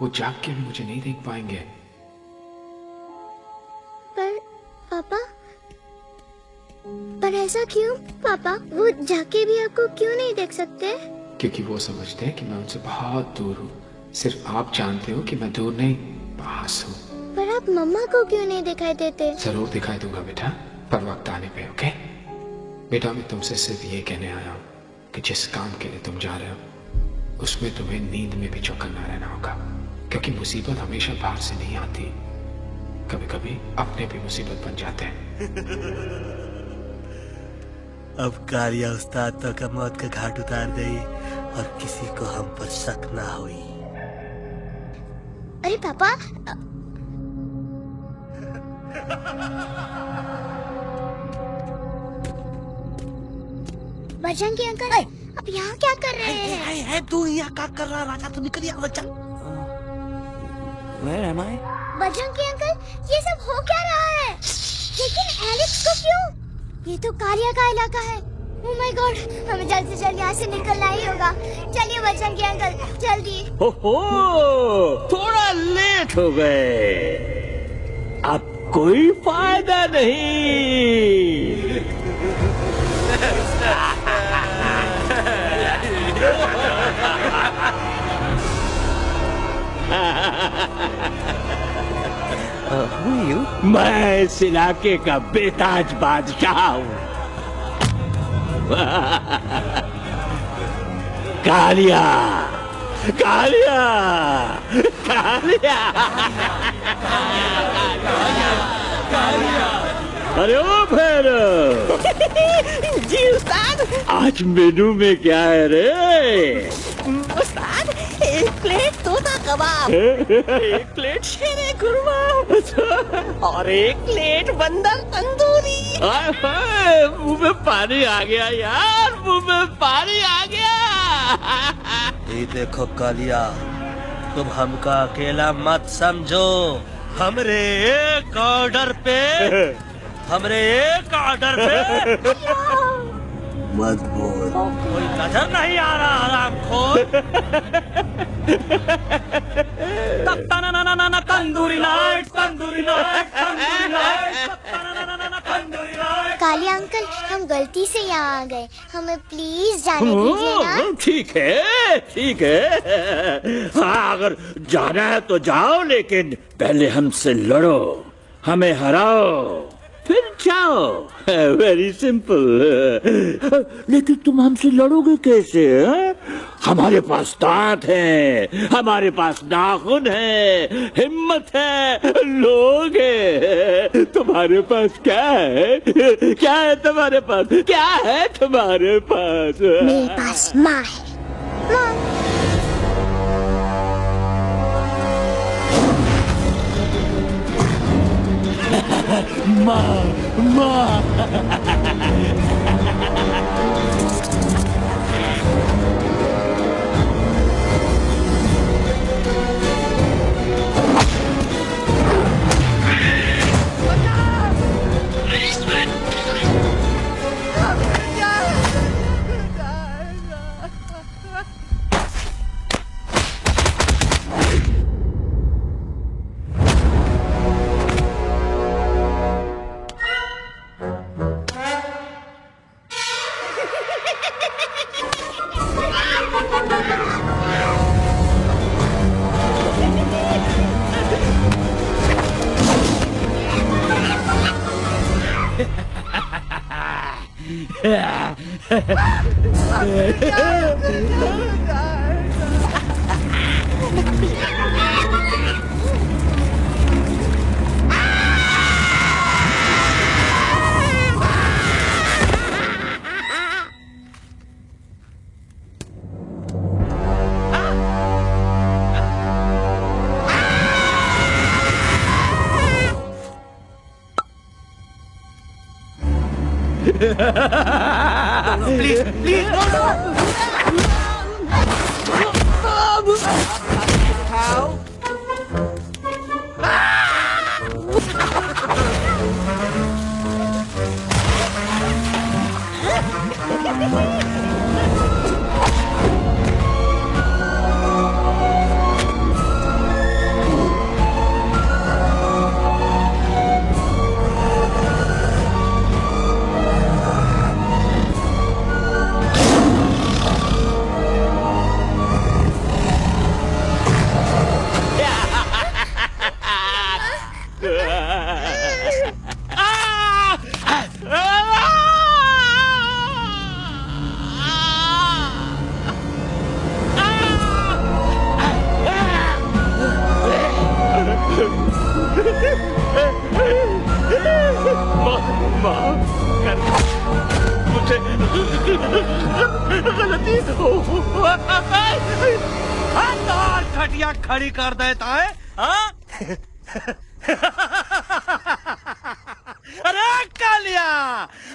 वो जाग के भी मुझे नहीं देख पाएंगे। पर पापा, पर ऐसा क्यों पापा? वो जाके भी आपको क्यों नहीं देख सकते? क्योंकि वो समझते हैं कि मैं उनसे बहुत दूर हूँ। सिर्फ आप जानते हो कि मैं दूर नहीं, पास हूँ। पर आप मम्मा को क्यों नहीं दिखाई देते? जरूर दिखाई दूंगा बेटा, पर वक्त आने पे। ओके बेटा, मैं तुमसे सिर्फ ये कहने आया हूँ कि जिस काम के लिए तुम जा रहे हो उसमें तुम्हें नींद में भी चौकन्ना रहना होगा, क्योंकि मुसीबत हमेशा बाहर से नहीं आती, कभी कभी अपने भी मुसीबत बन जाते हैं। अब कालिया उस्ताद तो का मौत का घाट उतार गई और किसी को हम पर शक ना हुई। अरे पापा, बजरंगी अंकल अब यहाँ क्या कर रहे हैं? तू यहाँ क्या कर रहा? राजा तू निकल यहाँ, चल। Where am I? Bajrangi uncle ये सब हो क्या रहा है? लेकिन एलेक्स को क्यों? ये तो कालिया का इलाका है। ओह माय गॉड, हमें जल्द से जल्द यहाँ से निकलना ही होगा। चलिए बजरंगी अंकल जल्दी। हो थोड़ा लेट हो गए, अब कोई फायदा नहीं। मैं इस इलाके का बेताज बादशाह हूँ। कालिया कालिया कालिया अरे ओ भैरव। जी उस्ताद। आज मेनू में क्या है रे? उस्ताद, एक प्लेट तोता कबाब, एक प्लेट शेरे खुरमा और एक प्लेट बंदर तंदूरी। मुंह में पानी आ गया यार, मुंह में पानी आ गया। ये देखो कालिया, तुम हमका अकेला मत समझो। हमरे एक ऑर्डर पे मत बोल। कोई नजर नहीं आ रहा हरामखोर। Tandoori night, tandoori night, Kaliya uncle, हम गलती से यहाँ आ गए, हमें प्लीज जाने दीजिए ना। ठीक है, ठीक है। हाँ, अगर जाना है तो जाओ, लेकिन पहले हमसे लड़ो, हमें हराओ, फिर जाओ। Very simple. लेकिन तुम हमसे लड़ोगे कैसे? है? हमारे पास दांत है, हमारे पास नाखून है, हिम्मत है, लोग है। तुम्हारे पास क्या है? क्या है तुम्हारे पास? क्या है तुम्हारे पास? मेरे पास माँ है। माँ, माँ। प्लीज प्लीज खटिया खड़ी कर देता है। हाँ? अरे कालिया,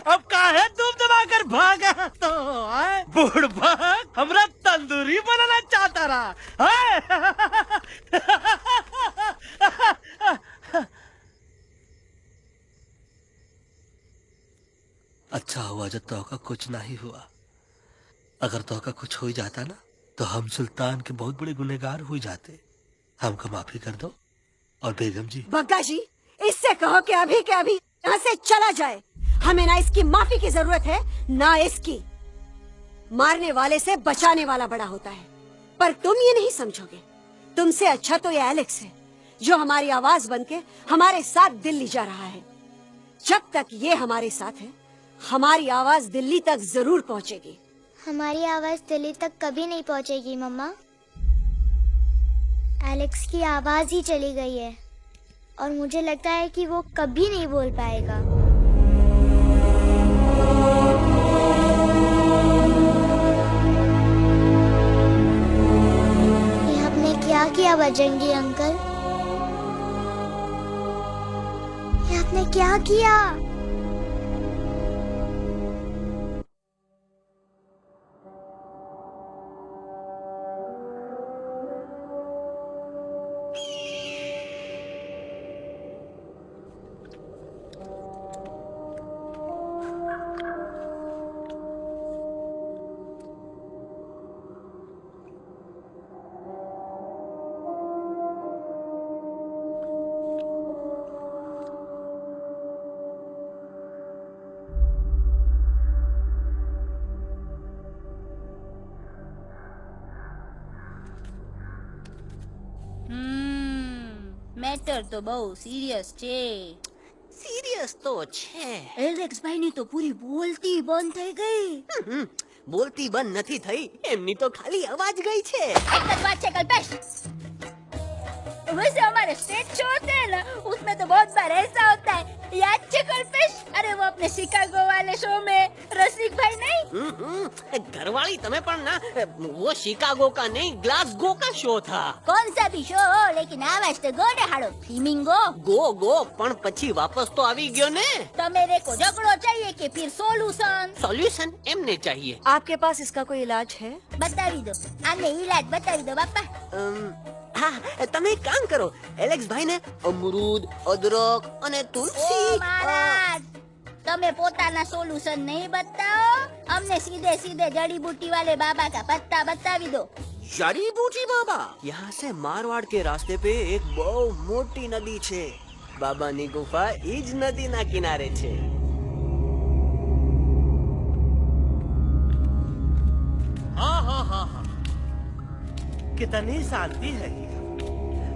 अब काहे तुम दबाकर भागा तो? बुढ़बा हमरा तंदूरी बनाना चाहता रहा। अच्छा हुआ जब तोका कुछ नहीं हुआ। अगर तोका कुछ हो जाता ना तो हम सुल्तान के बहुत बड़े गुनहगार हो जाते। हमको माफी कर दो। और बेगम जी, बग्गा जी, इससे कहो कि अभी के अभी यहाँ से चला जाए। हमें ना इसकी माफी की जरूरत है ना इसकी। मारने वाले से बचाने वाला बड़ा होता है, पर तुम ये नहीं समझोगे। तुमसे अच्छा तो ये एलेक्स है जो हमारी आवाज बनके हमारे साथ दिल्ली जा रहा है। जब तक ये हमारे साथ है, हमारी आवाज दिल्ली तक जरूर पहुँचेगी। हमारी आवाज दिल्ली तक कभी नहीं पहुंचेगी मम्मा। एलेक्स की आवाज ही चली गई है और मुझे लगता है कि वो कभी नहीं बोल पाएगा। क्या किया बजरंगी अंकल? ये आपने क्या किया? મેટર તો બહુ સિરિયસ છે. સિરિયસ તો છે. એલેક્સ ભાઈ ની તો પૂરી બોલતી બંધ થઈ ગઈ. બોલતી બંધ નથી થઈ, એમની તો ખાલી અવાજ ગઈ છે. एक बात है कल्पेश, वैसे हमारे स्टेज शो होते हैं ना, उसमें तो बहुत बार ऐसा होता है. याद है कल्पेश? अरे वो अपने शिकागो वाले शो में रसिक भाई नहीं? घरवाली तमें पण ना, वो शिकागो का नहीं ग्लासगो का शो था. कौन सा भी शो हो, लेकिन आवाज तो गोडे हाड़ो फ्लेमिंगो. गो पण પછી વાપસ તો આવી ગયો ને. तो मेरे को झगड़ो चाहिए कि फिर सोल्यूशन? सोल्यूशन एमने चाहिए. आपके पास इसका कोई इलाज है? बतावी दो, आने इलाज बतावी दो बापा. हाँ, તમે એક કામ કરો, એલેક્સ ભાઈ ને અમરૂદ, અદરક અને તુલસી. ओ महाराज, તમે પોતાના સોલ્યુશન नहीं बताओ, हमने सीधे सीधे जड़ी बूटी वाले बाबा का पत्ता बतावी दो. जड़ी बूटी बाबा? यहाँ से मारवाड़ के रास्ते पे एक बहु मोटी नदी छे. बाबानी गुफा इज नदी ना किनारे छे. हाँ, कितनी शांति है ये.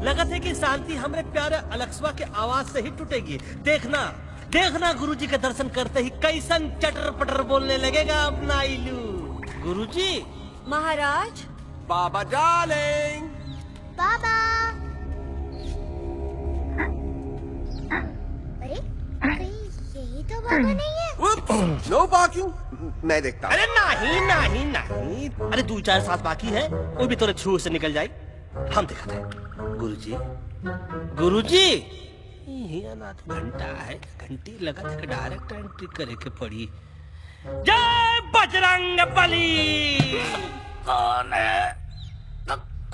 लगत है कि शांति हमरे प्यारे अलक्सवा के आवाज से ही टूटेगी. देखना गुरुजी के दर्शन करते ही कैसन चटर पटर बोलने लगेगा अपना इलू. गुरुजी. महाराज. बाबा डार्लिंग. बाबा. अरे यही तो बाबा नहीं है. No parking. मैं देखता हूँ. अरे नहीं. अरे 2-4 साल बाकी है, वो भी तोरे छू से निकल जाए. हम दिखाते हैं. गुरुजी ये ना तो घंटा है, घंटी लगा के डायरेक्ट एंट्री करे के पड़ी. जय बजरंग बली.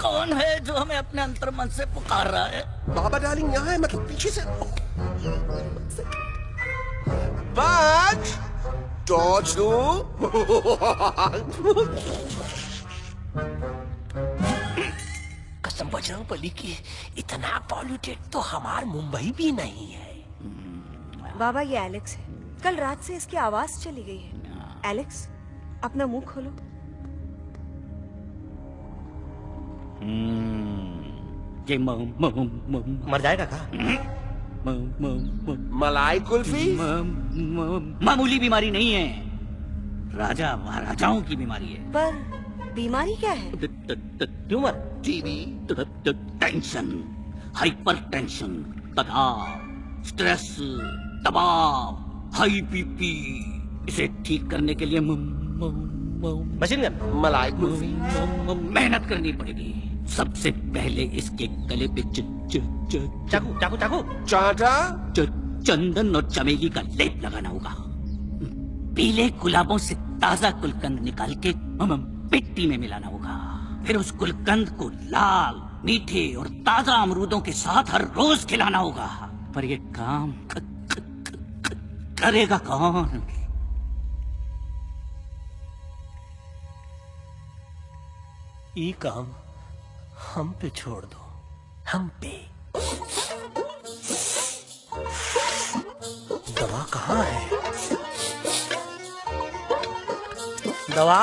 कौन है जो हमें अपने अंतर्मन से पुकार रहा है? बाबा डार्लिंग यहाँ है, मतलब पीछे से. बच डॉज दो. कसम बजरंग बली की, इतना पॉल्यूटेड तो हमार मुंबई भी नहीं है. बाबा ये एलेक्स है, कल रात से इसकी आवाज चली गई है. एलेक्स अपना मुंह खोलो. ये मर जाएगा का? मलाई कुल्फी? मामूली बीमारी नहीं है, राजा महाराजाओं की बीमारी है. पर बीमारी क्या है? Tumour, TB, tension, hyper tension, तनाव, स्ट्रेस, दबाव, हाई बीपी. इसे ठीक करने के लिए मशीन गन, मलाई कुल्फी. मेहनत करनी पड़ेगी. सबसे पहले इसके गले पे चाकू चाटा, चंदन और चमेली का लेप लगाना होगा. पीले गुलाबों से ताजा गुलकंद निकाल के मिट्टी में मिलाना होगा. फिर उस गुलकंद को लाल, मीठे और ताजा अमरूदों के साथ हर रोज खिलाना होगा. पर ये काम करेगा कौन? ये काम हम पे छोड़ दो. हम पे. दवा कहाँ है? दवा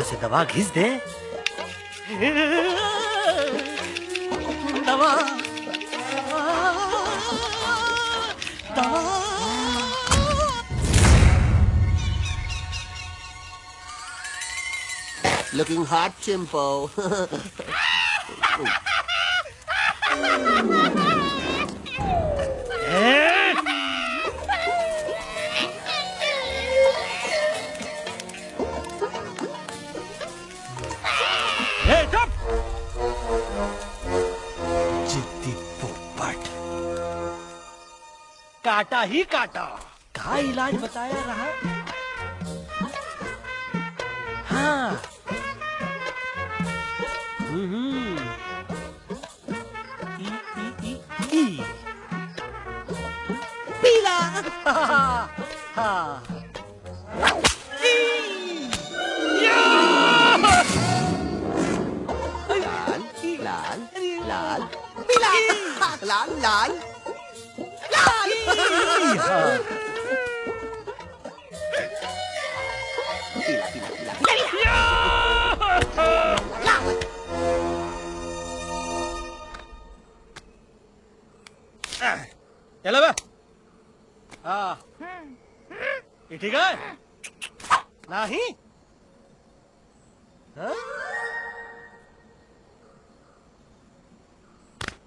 से दवा घिस दे. दवा. Looking hot, Chimpo. काटा ही काटा। कहाँ इलाज बताया रहा? हाँ। पीला। हाँ। लाल लाल पीला लाल लाल लाल। चलो बे। हाँ ये ठीक है नहीं? हाँ?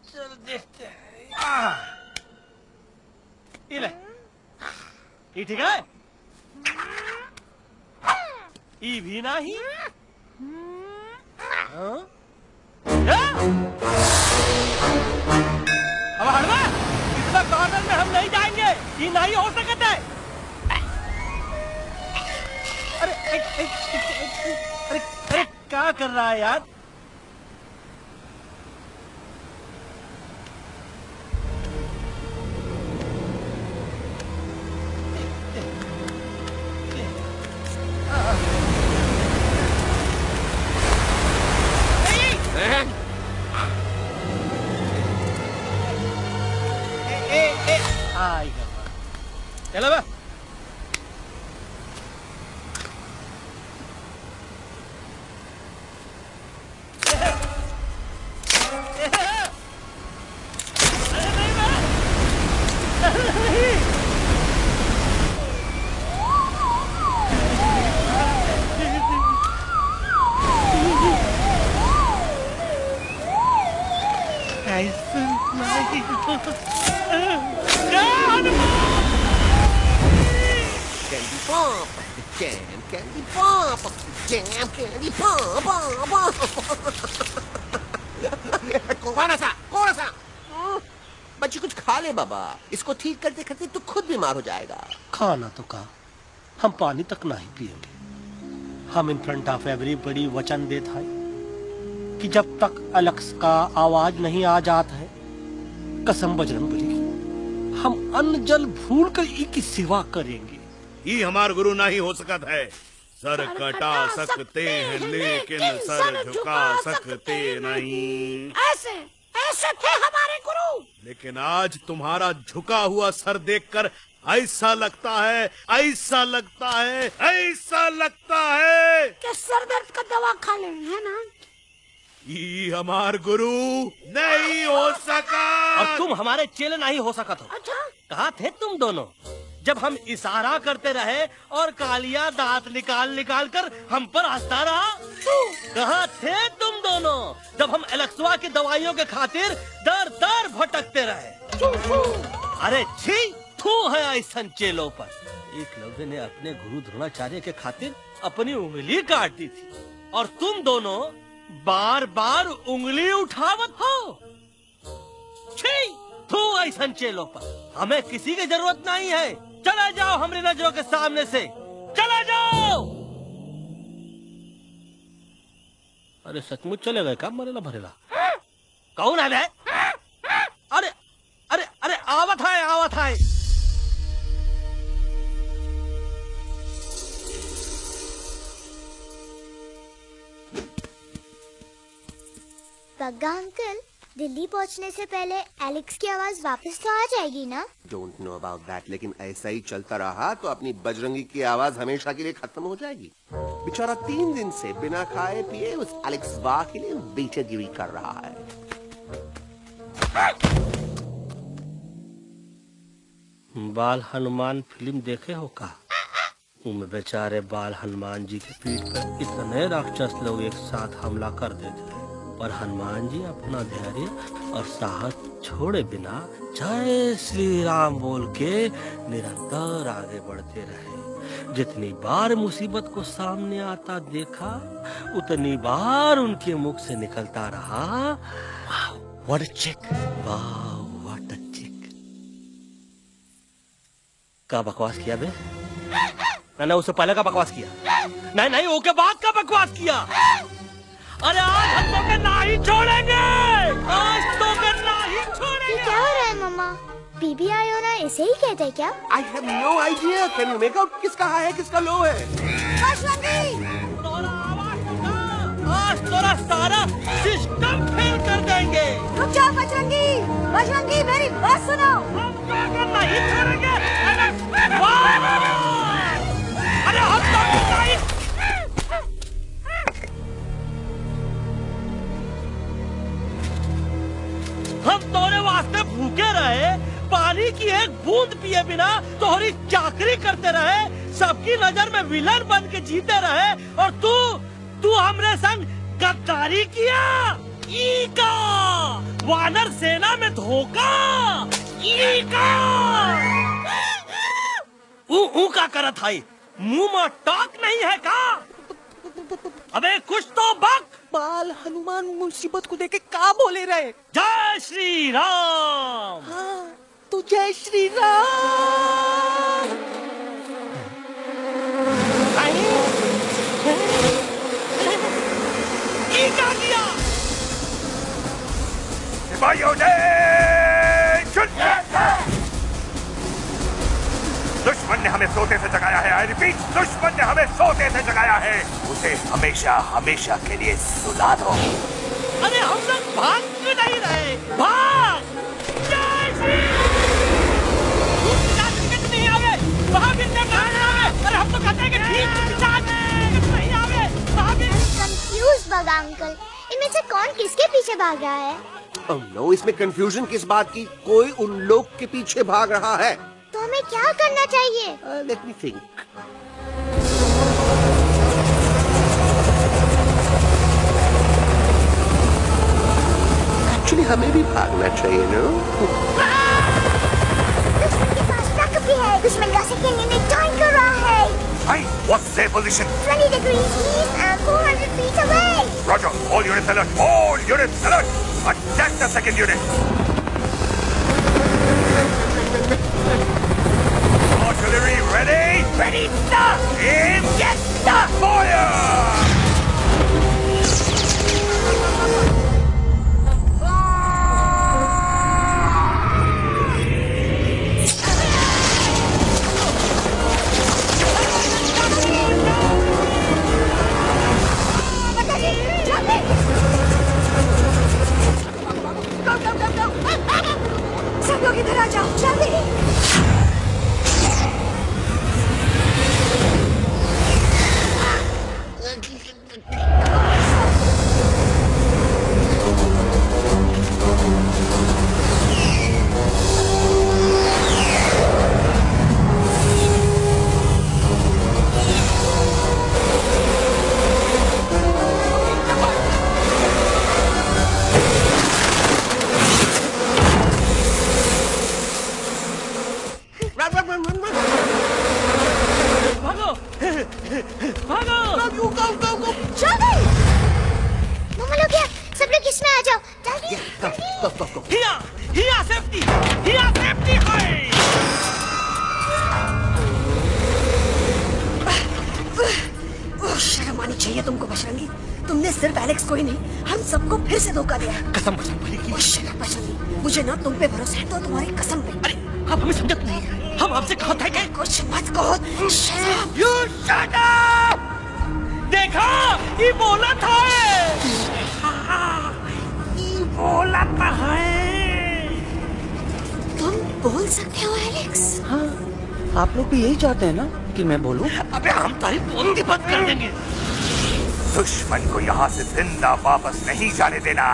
चल देखते हैं। ये ले, ये ठीक है? ये भी नहीं? हाँ? अब हटवा, इतना कॉर्नर में हम नहीं जाएंगे, ये नहीं हो सकता है। अरे क्या कर रहा है यार? चलो बे। Candy pop, jam candy pop, jam candy pop, कौन सा? बच्ची कुछ खा ले बाबा, इसको ठीक करते करते तो खुद बीमार हो जाएगा। खाना तो कहा, हम पानी तक नहीं पिएंगे। हम इन फ्रंट ऑफ एवरीबॉडी वचन देता है कि जब तक एलेक्स का आवाज नहीं आ जाता है, कसम बजरंगबली की, हम अन्न जल भूल कर की सेवा करेंगे। ये हमार गुरु नहीं हो सकता है। सर कटा सकते हैं लेकिन सर झुका सकते नहीं। ऐसे ऐसे थे हमारे गुरु। लेकिन आज तुम्हारा झुका हुआ सर देखकर ऐसा लगता है कि सर दर्द का दवा खा ले, है ना? ये हमार गुरु नहीं हो सका। और तुम हमारे चेले नहीं हो सका तो। अच्छा? कहाँ थे तुम दोनों जब हम इशारा करते रहे और कालिया दांत निकाल निकाल कर हम पर हंसता रहा? कहाँ थे तुम दोनों जब हम एलेक्सवा की दवाइयों के खातिर दर दर भटकते रहे? अरे छी, थू है ऐसन चेलों पर। एकलव्य ने अपने गुरु द्रोणाचार्य के खातिर अपनी उंगली काट दी थी और तुम दोनों बार बार उंगली उठावत हो। छी, थू ऐसन चेलों पर। हमें किसी की जरूरत नहीं है। चला जाओ हमारी नजरों के सामने से, चला जाओ। अरे सचमुच चले गए, काम मरेला भरेला। कौन है बे? अरे अरे अरे आवत है। पग्गा अंकल, दिल्ली पहुंचने से पहले एलेक्स की आवाज वापस तो आ जाएगी ना? डोंट नो अबाउट दैट, लेकिन ऐसा ही चलता रहा तो अपनी बजरंगी की आवाज हमेशा के लिए खत्म हो जाएगी। बेचारा 3 दिन से बिना खाए पिए उस एलेक्स वाह के लिए बेचैनी कर रहा है। बाल हनुमान फिल्म देखे हो का? उनमें बेचारे बाल हनुमान जी की पीठ पर इतने राक्षस लोग एक साथ हमला कर देते हैं, पर हनुमान जी अपना धैर्य और साहस छोड़े बिना जय श्री राम बोल के निरंतर आगे बढ़ते रहे। जितनी बार मुसीबत को सामने आता देखा, उतनी बार उनके मुख से निकलता रहा, वाह व्हाट अ चिक, वाह व्हाट अ चिक। का बकवास किया बे? मैंने उससे पहले का बकवास किया? नहीं नहीं, वो के बाद का बकवास किया। अरे आज हम तो के ना ही छोड़ेंगे, आज तो के ना ही छोड़ेंगे। क्या हो रहा है मम्मा? बीबी आई हो ना, ऐसे ही कहते हैं क्या? I have no idea. Can you make out किसका हाई है किसका लो है? आज तोरा सारा सिस्टम फेल कर देंगे। रुक जाओ बजरंगी, बजरंगी मेरी बात सुनो। हम क्या करना ही छोड़ेंगे। अरे हम तो नहीं। हम तोरे वास्ते भूखे रहे, पानी की एक बूंद पिए बिना तोहरी चाकरी करते रहे, सबकी नजर में विलन बन के जीते रहे, और तू हमरे संग गद्दारी किया। ई का वानर सेना में धोखा। ई का ऊ का करत है, मुंह में टॉक नहीं है का? अबे कुछ तो बक। बाल हनुमान मुसीबत को देखे का बोले रहे? जय श्री राम। हाँ, तो जय श्री राम। ये क्या किया? सिपाहियों ने दुश्मन ने हमें सोते से जगाया है। आई रिपीट, दुश्मन ने हमें सोते से जगाया है। उसे हमेशा हमेशा के लिए सुला दो। अरे हम लोग भाग क्यों नहीं रहे? भाग! जय श्री नहीं आवे, वहाँ भी नहीं आवे। अरे हम तो कहते हैं कि ठीक नहीं आवे, वहाँ भी। कंफ्यूज भागा अंकल, इनमें से कौन किसके पीछे भाग रहा है? Oh no, इसमें कंफ्यूजन किस बात की? कोई उन लोग के पीछे भाग रहा है। तो हमें क्या करना चाहिए? Let me think. Actually, हमें भी भागना चाहिए, no? दुश्मन के पास ताकत भी है। दुश्मन का सेकंड यूनिट ज्वाइन कर रहा है। Hey, what's their position? 20 degrees east and 400 feet away. Roger, all units alert. All units alert. Attack the second unit. Artillery ready? Ready, sir! Aim! Yes, sir! Fire! सब लोग इधर आ जाओ, जल्दी। शर्म आनी चाहिए तुमको बजरंगी। तुमने सिर्फ एलेक्स को ही नहीं, हम सबको फिर से धोखा दिया है। कसम कसम भरी शर्म बजरंगी, मुझे ना तुम पे भरोसा है तो तुम्हारी कसम पे। अरे आप हमें समझते नहीं, हम आपसे कहा था कि कुछ मत कहो। You shut up! देखा, ये बोला था। ये बोला था है। तुम बोल सकते हो एलेक्स? हाँ, आप लोग भी यही चाहते हैं ना कि मैं बोलूं? अबे हम तारी बोलती बंद कर देंगे। दुश्मन को यहाँ से जिंदा वापस नहीं जाने देना।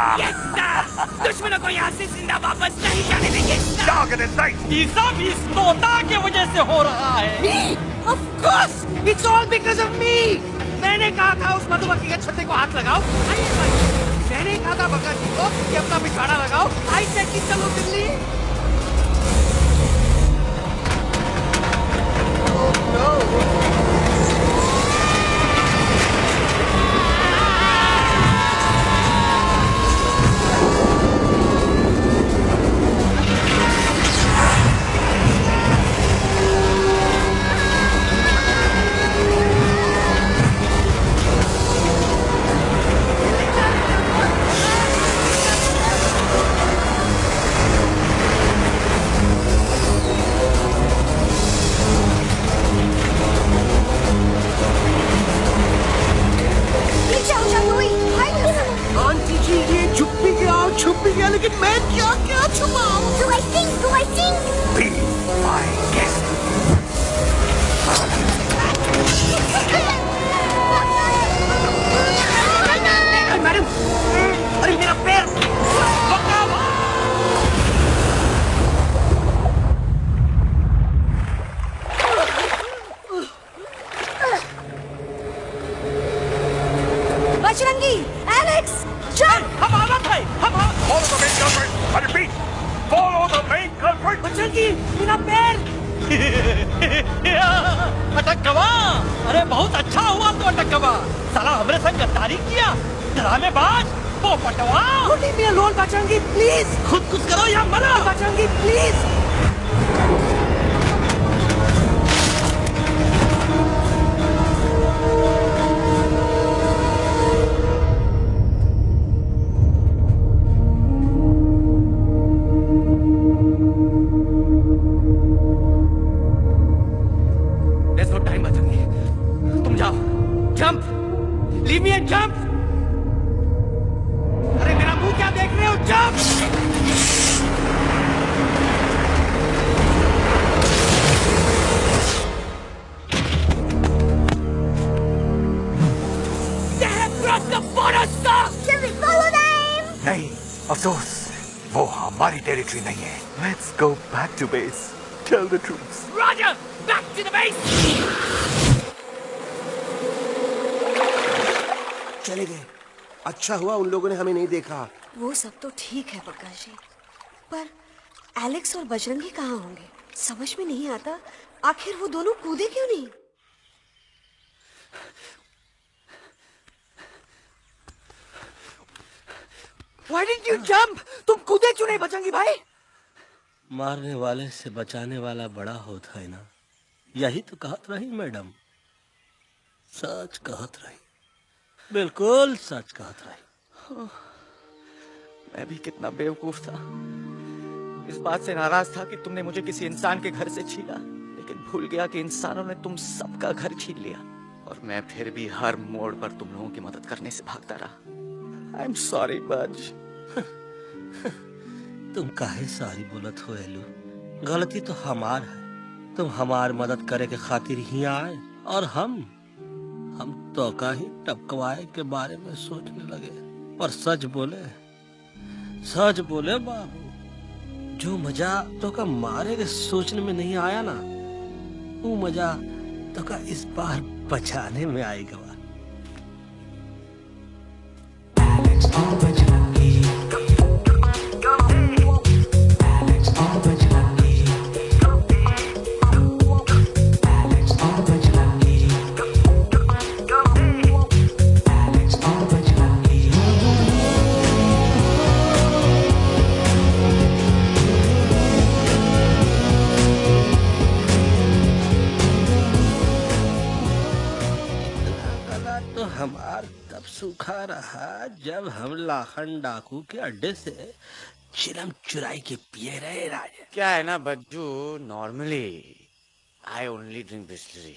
दुश्मनों को यहाँ से जिंदा वापस नहीं जाने देंगे। Target in sight. ये सब इस तोता की वजह से हो रहा है। Me? Of course, it's all because of me. मैंने कहा था उस मधुमक्खी के छत्ते को हाथ लगाओ। मैंने कहा था भगत जी को कि अपना पिछवाड़ा लगाओ। आई से कि चलो दिल्ली। क्या क्या छुपाऊं? Do I think? Be my guest. Madam, अरे मेरा पैर! Bajrangi, Alex, jump! हम आवाज है, हम Follow the main culprit. I repeat, follow the main culprit. Bajrangi, मेरा पैर! अटक गवा। अरे बहुत अच्छा हुआ तो अटक गवा। साला हमरे संग गद्दारी किया, ड्रामेबाज, पोपटवा। Leave me alone, Bajrangi, please. खुद कुछ करो या मरो। Bajrangi, please. There's no time, Bajrangi. तुम जाओ, jump, leave me and jump। अरे मेरा मुंह क्या देख रहे हो? jump! They have crossed the border, sir. Shall we follow them? नहीं, अफसोस, वो हमारी टेरिटरी नहीं है। Let's go back to base. Tell the troops. Roger, back to the base. चले गए। अच्छा हुआ उन लोगों ने हमें नहीं देखा। वो सब तो ठीक है प्रकाश जी, पर एलेक्स और बजरंगी कहाँ होंगे? समझ में नहीं आता, आखिर वो दोनों कूदे क्यों नहीं? Why didn't you jump? तुम कूदे क्यों नहीं बजरंगी भाई? मारने वाले से बचाने वाला बड़ा होता है ना। यही तो कहत रही मैडम, सच कहत रही, बिल्कुल सच कहत रही। मैं भी कितना बेवकूफ था। इस बात से नाराज था कि तुमने मुझे किसी इंसान के घर से छीना, लेकिन भूल गया कि इंसानों ने तुम सबका घर छीन लिया और मैं फिर भी हर मोड़ पर तुम लोगों की मदद करने से भागता रहा। आई एम सॉरी बज। तुम काहे सारी बोलत हो एलू? गलती तो हमार है। तुम हमार मदद करे के खातिर ही आए और हम तो का ही टपकवाए के बारे में सोचने लगे। पर सच बोले बाबू, जो मजा तो का मारे के सोचने में नहीं आया ना, वो मजा तो का इस बार बचाने में आएगा। हमार तब सूखा रहा जब हम लाखन डाकू के अड्डे से चिलम चुराई के पिए रहे राजा। क्या है ना Bajju, normally I only drink Bisleri,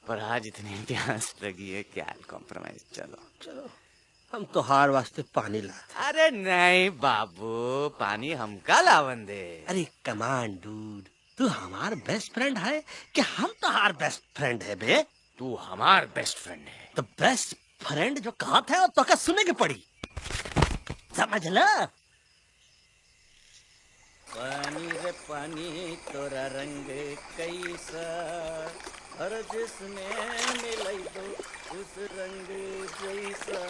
पर आज इतनी प्यास लगी है क्या कॉम्प्रोमाइज। चलो हम तो हार वास्ते पानी लाते। अरे नहीं बाबू, पानी हमका लावन दे। अरे कमान डूड, तू हमार बेस्ट फ्रेंड है कि हम तो हार बेस्ट फ्रेंड है बे? तू हमार बेस्ट फ्रेंड है। तो बेस्ट फ्रेंड जो कहत है तो क्या सुने की पड़ी, समझ ला। पानी रे पानी तोरा रंग कैसा, हर जिसमें मिलाई दो उस रंग जैसा।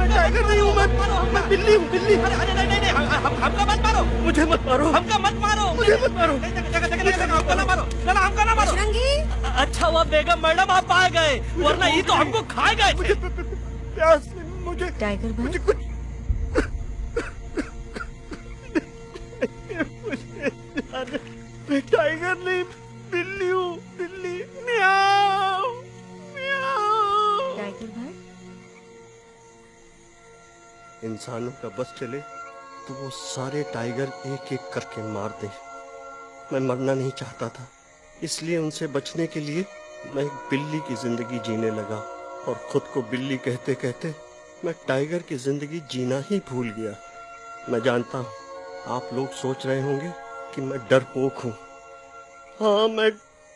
टाइगर नहीं हूँ मैं बिल्ली हूँ, बिल्ली। अरे नहीं, हमका मत मारो, मुझे मत मारो, हमका मत मारो, मुझे मत मारो, हमका ना मारो, हमका ना मारो। अच्छा हुआ बेगम मैडम आप आ गए, वरना ये तो हमको खा गए थे। प्यास मुझे टाइगर भाई, मुझे कुछ मैं टाइगर नहीं बिल्ली हूँ, बिल्ली। म्याऊ म्याऊ। टाइगर भाई, इंसानों का बस चले तो वो सारे टाइगर एक एक करके मार दे। मैं मरना नहीं चाहता था, इसलिए उनसे बचने के लिए मैं एक बिल्ली की जिंदगी जीने लगा और खुद को बिल्ली कहते कहते मैं टाइगर की जिंदगी जीना ही भूल गया। मैं जानता हूँ आप लोग सोच रहे होंगे कि मैं डरपोक हूँ। हाँ, मैं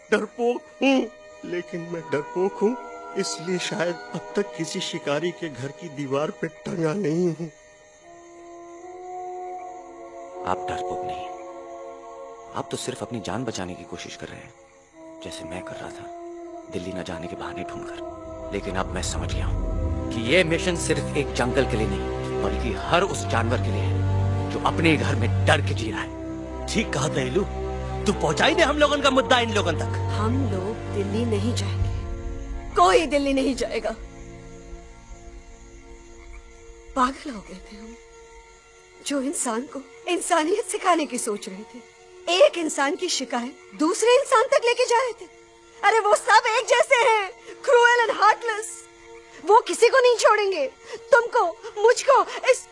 डरपोक हूँ, लेकिन मैं डरपोक हूँ इसलिए शायद अब तक किसी शिकारी के घर की दीवार पे टंगा नहीं हूँ। आप डरपोक नहीं, आप तो सिर्फ अपनी जान बचाने की कोशिश कर रहे हैं, जैसे मैं कर रहा था दिल्ली न जाने के बहाने ढूंढकर। लेकिन अब मैं समझ गया हूं कि यह मिशन सिर्फ एक जंगल के लिए नहीं, बल्कि हर उस जानवर के लिए है जो अपने घर में डर के जी रहा है। ठीक कहा दयालु, तू पहुंचाई दे हम लोगों का मुद्दा इन लोगों तक। हम लोग दिल्ली नहीं जाएंगे, कोई दिल्ली नहीं जाएगा। पागल हो गए थे हम, जो इंसान को इंसानियत सिखाने की सोच रहे थे, एक इंसान की शिकायत दूसरे इंसान तक लेके जा रहे थे। अरे वो सब एक जैसे हैं, क्रूएल एंड हार्टलेस। वो किसी को नहीं छोड़ेंगे, तुमको, मुझको, इस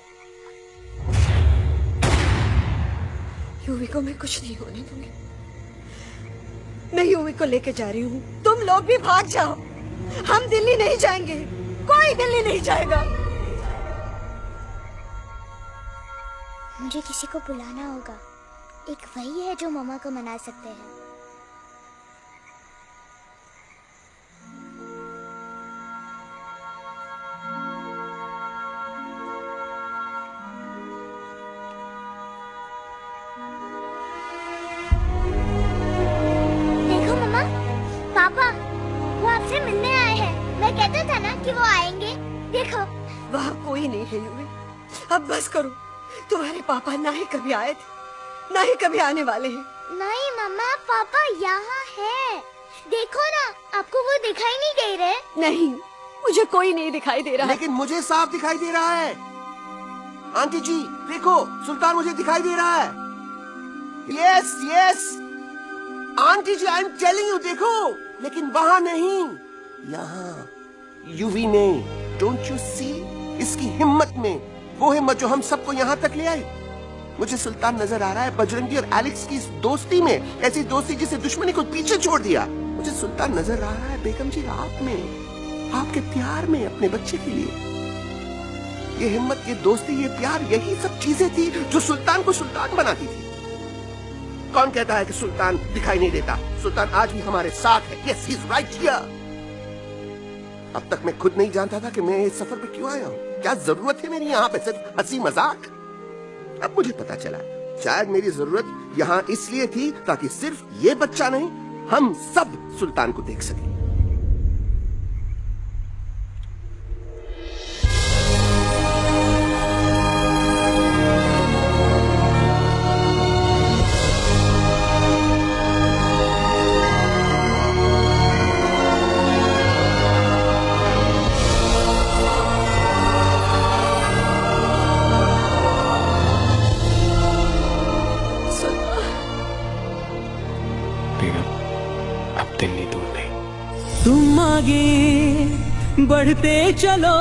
यूवी को मैं कुछ नहीं होने दूंगी। मैं यूवी को लेके जा रही हूँ, तुम लोग भी भाग जाओ। हम दिल्ली नहीं जाएंगे, कोई दिल्ली नहीं जाएगा। मुझे किसी को बुलाना होगा, एक वही है जो मम्मा को मना सकते हैं। देखो मम्मा, पापा वो आपसे मिलने आए हैं। मैं कहता था ना कि वो आएंगे। देखो वहाँ कोई नहीं है यूवी, अब बस करो। तुम्हारे पापा ना ही कभी आए थे, ना ही कभी आने वाले हैं। नहीं मम्मा, पापा यहाँ है। देखो ना, आपको वो दिखाई नहीं दे रहे? नहीं, मुझे कोई नहीं दिखाई दे रहा। लेकिन मुझे साफ दिखाई दे रहा है। आंटी जी देखो, सुल्तान मुझे दिखाई दे रहा है। Yes yes aunty ji, I am telling you, देखो। लेकिन वहाँ नहीं, यहाँ यूवी में। डोंट यू सी इसकी हिम्मत में, वो हिम्मत जो हम सबको यहाँ तक ले आई। मुझे सुल्तान नजर आ रहा है बजरंगी और एलेक्स की इस दोस्ती में, ऐसी दोस्ती जिसे दुश्मनी को पीछे छोड़ दिया। मुझे सुल्तान नजर आ रहा है बेगम जी आप में, आपके प्यार में अपने बच्चे के लिए। ये हिम्मत, ये दोस्ती, ये प्यार, यही सब चीजें थी जो सुल्तान को सुल्तान बनाती थी। कौन कहता है कि सुल्तान दिखाई नहीं देता? सुल्तान आज भी हमारे साथ है। Yes, he is right here. अब तक मैं खुद नहीं जानता था कि मैं इस सफर पे क्यों आया हूँ। क्या जरूरत है मेरी यहाँ पे सिर्फ हंसी मजाक? अब मुझे पता चला, शायद मेरी जरूरत यहाँ इसलिए थी ताकि सिर्फ ये बच्चा नहीं, हम सब सुल्तान को देख सकें। तुम आगे बढ़ते चलो,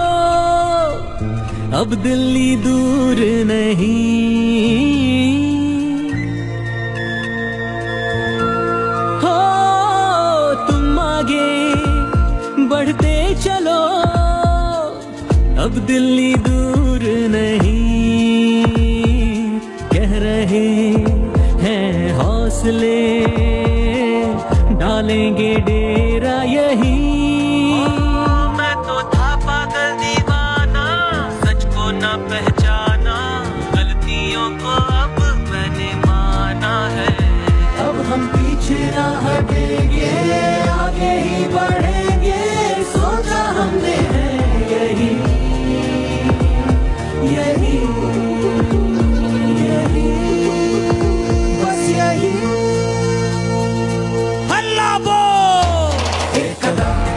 अब दिल्ली दूर नहीं। हो तुम आगे बढ़ते चलो, अब दिल्ली दूर नहीं। कह रहे हैं हौसले, डालेंगे डेरा यही। मैं तो था पागल दीवाना, सच को ना पहचाना, गलतियों को अब मैंने माना है। अब हम पीछे ना हटेंगे, आगे ही बढ़ेंगे, सोचा हमने है यही यही यही, बस यही। हल्ला बोल। एक कदम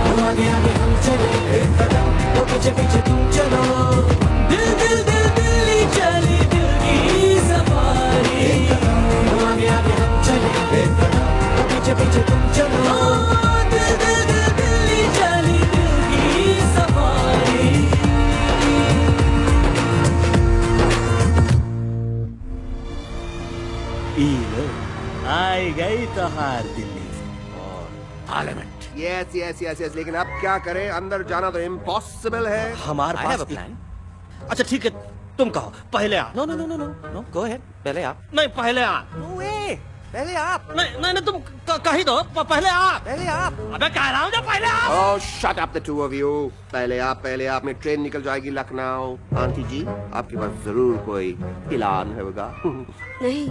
आई गई तो हार दिल्ली और parliament. Yes yes yes yes, लेकिन अब क्या करें, अंदर जाना तो इम्पॉसिबल है। हमारे पास प्लान। अच्छा ठीक है, तुम कहो पहले आप। No no no no no no, go ahead, पहले आप। नहीं पहले आप। नो वे, पहले आप। नहीं नहीं तुम कही दो, पहले आप। पहले आप। अबे कह रहा हूँ जो पहले आप। Oh, shut up the two of you. पहले आप में ट्रेन निकल जाएगी लखनऊ। आंटी जी, आपके पास जरूर कोई प्लान होगा। नहीं।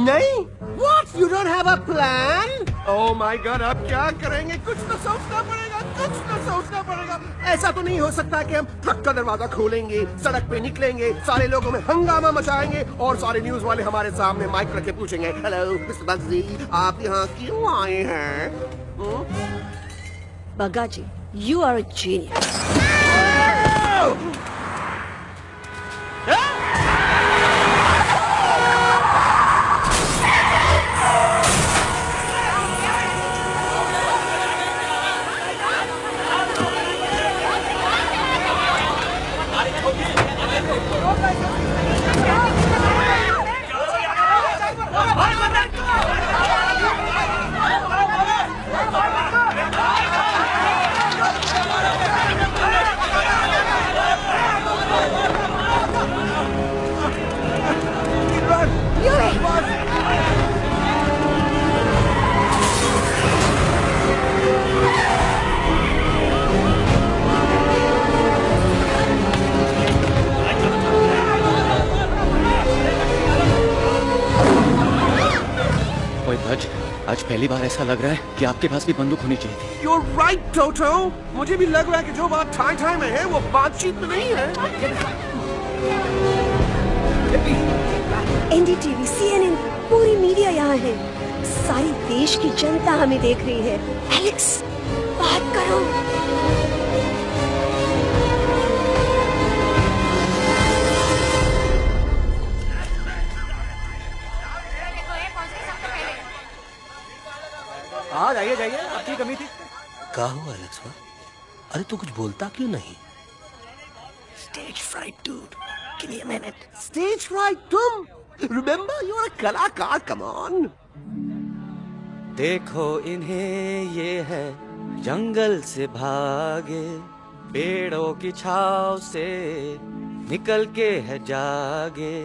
नहीं? What? You don't have a plan? Oh my God, अब क्या करेंगे? कुछ तो सोचना पड़ेगा, कुछ तो सोचना पड़ेगा। ऐसा तो नहीं हो सकता कि हम ट्रक का दरवाजा खोलेंगे, सड़क पे निकलेंगे, सारे लोगों में हंगामा मचाएंगे और सारे न्यूज वाले हमारे सामने माइक रख के पूछेंगे, हेलो मिस्टर बग्गी, आप यहाँ क्यों आए हैं? बग्गा जी, you are a genius. आज पहली बार ऐसा लग रहा है कि आपके पास भी बंदूक होनी चाहिए थी। You're right, Toto. मुझे भी लग रहा है कि जो बात ठाई में है वो बातचीत में नहीं है। NDTV, CNN, पूरी मीडिया यहाँ है। सारी देश की जनता हमें देख रही है। एलेक्स, बात करो। हाँ जाइए जाइए, आपकी कमी थी। क्या हुआ एलेक्स? अरे तू कुछ बोलता क्यों नहीं? Stage fright, dude. Give me a minute. Stage fright, तुम? Remember, you're a कलाकार. Come on. देखो इन्हें, ये है जंगल से भागे, पेड़ों की छाव से निकल के है जागे,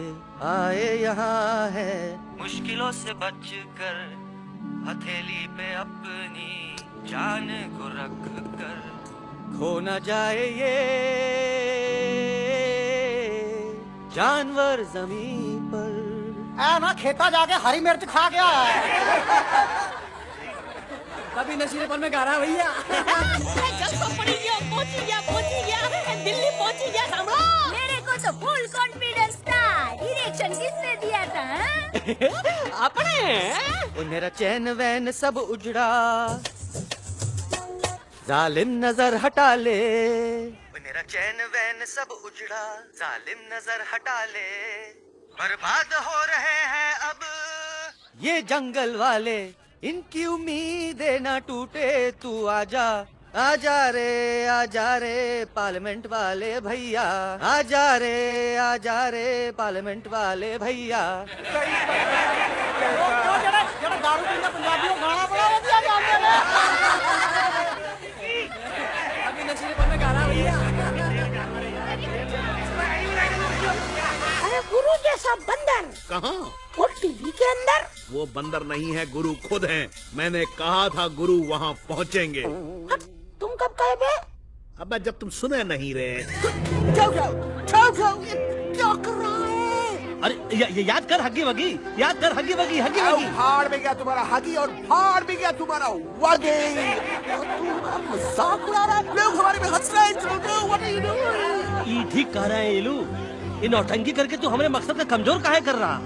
आए यहाँ है मुश्किलों से बचकर, हथेली पे अपनी जान को रख कर, खो न जाए ये जानवर जमीन पर। ना खेता जाके हरी मिर्च खा गया है। कभी नशीलेपन में गा रहा है भैया। पहुंच गया, दिल्ली पहुंच गया। सामने मेरे को तो फुल कॉन्फिडेंस था। डायरेक्शन किसने दिया था? अपने। मेरा चैन वैन सब उजड़ा, जालिम नजर हटा ले। मेरा चैन वैन सब उजड़ा, जालिम नजर हटा ले। बर्बाद हो रहे हैं अब ये जंगल वाले, इनकी उम्मीदें ना टूटे, तू आजा आजा रे पार्लियामेंट वाले भैया, आजा रे पार्लियामेंट वाले भैया। दारू पीना पंजाबियों गाना बड़ा दिया जाने में। अभी नशीलेपन में गा रहा भैया। अरे गुरु जैसा बंदर कहाँ? वो टीवी के अंदर। वो बंदर नहीं है, गुरु खुद हैं। मैंने कहा था गुरु वहाँ पहुँचेंगे। तुम कब कहे बे? अब जब तुम सुने नहीं रहे। जाओ, क्या कर रहा है? अरे याद कर हगी वगी, याद कर हगी वगी। भाड़ में गया तुम्हारा हगी और भाड़ में गया तुम्हारा वगी। तुम मजाक उड़ा रहा है, लोग हमारे में हंस रहे हैं। What are you doing? ये ठीक कह रहे हैं इलू, ये नौटंकी करके तू हमारे मकसद का कमजोर काहे कर रहा?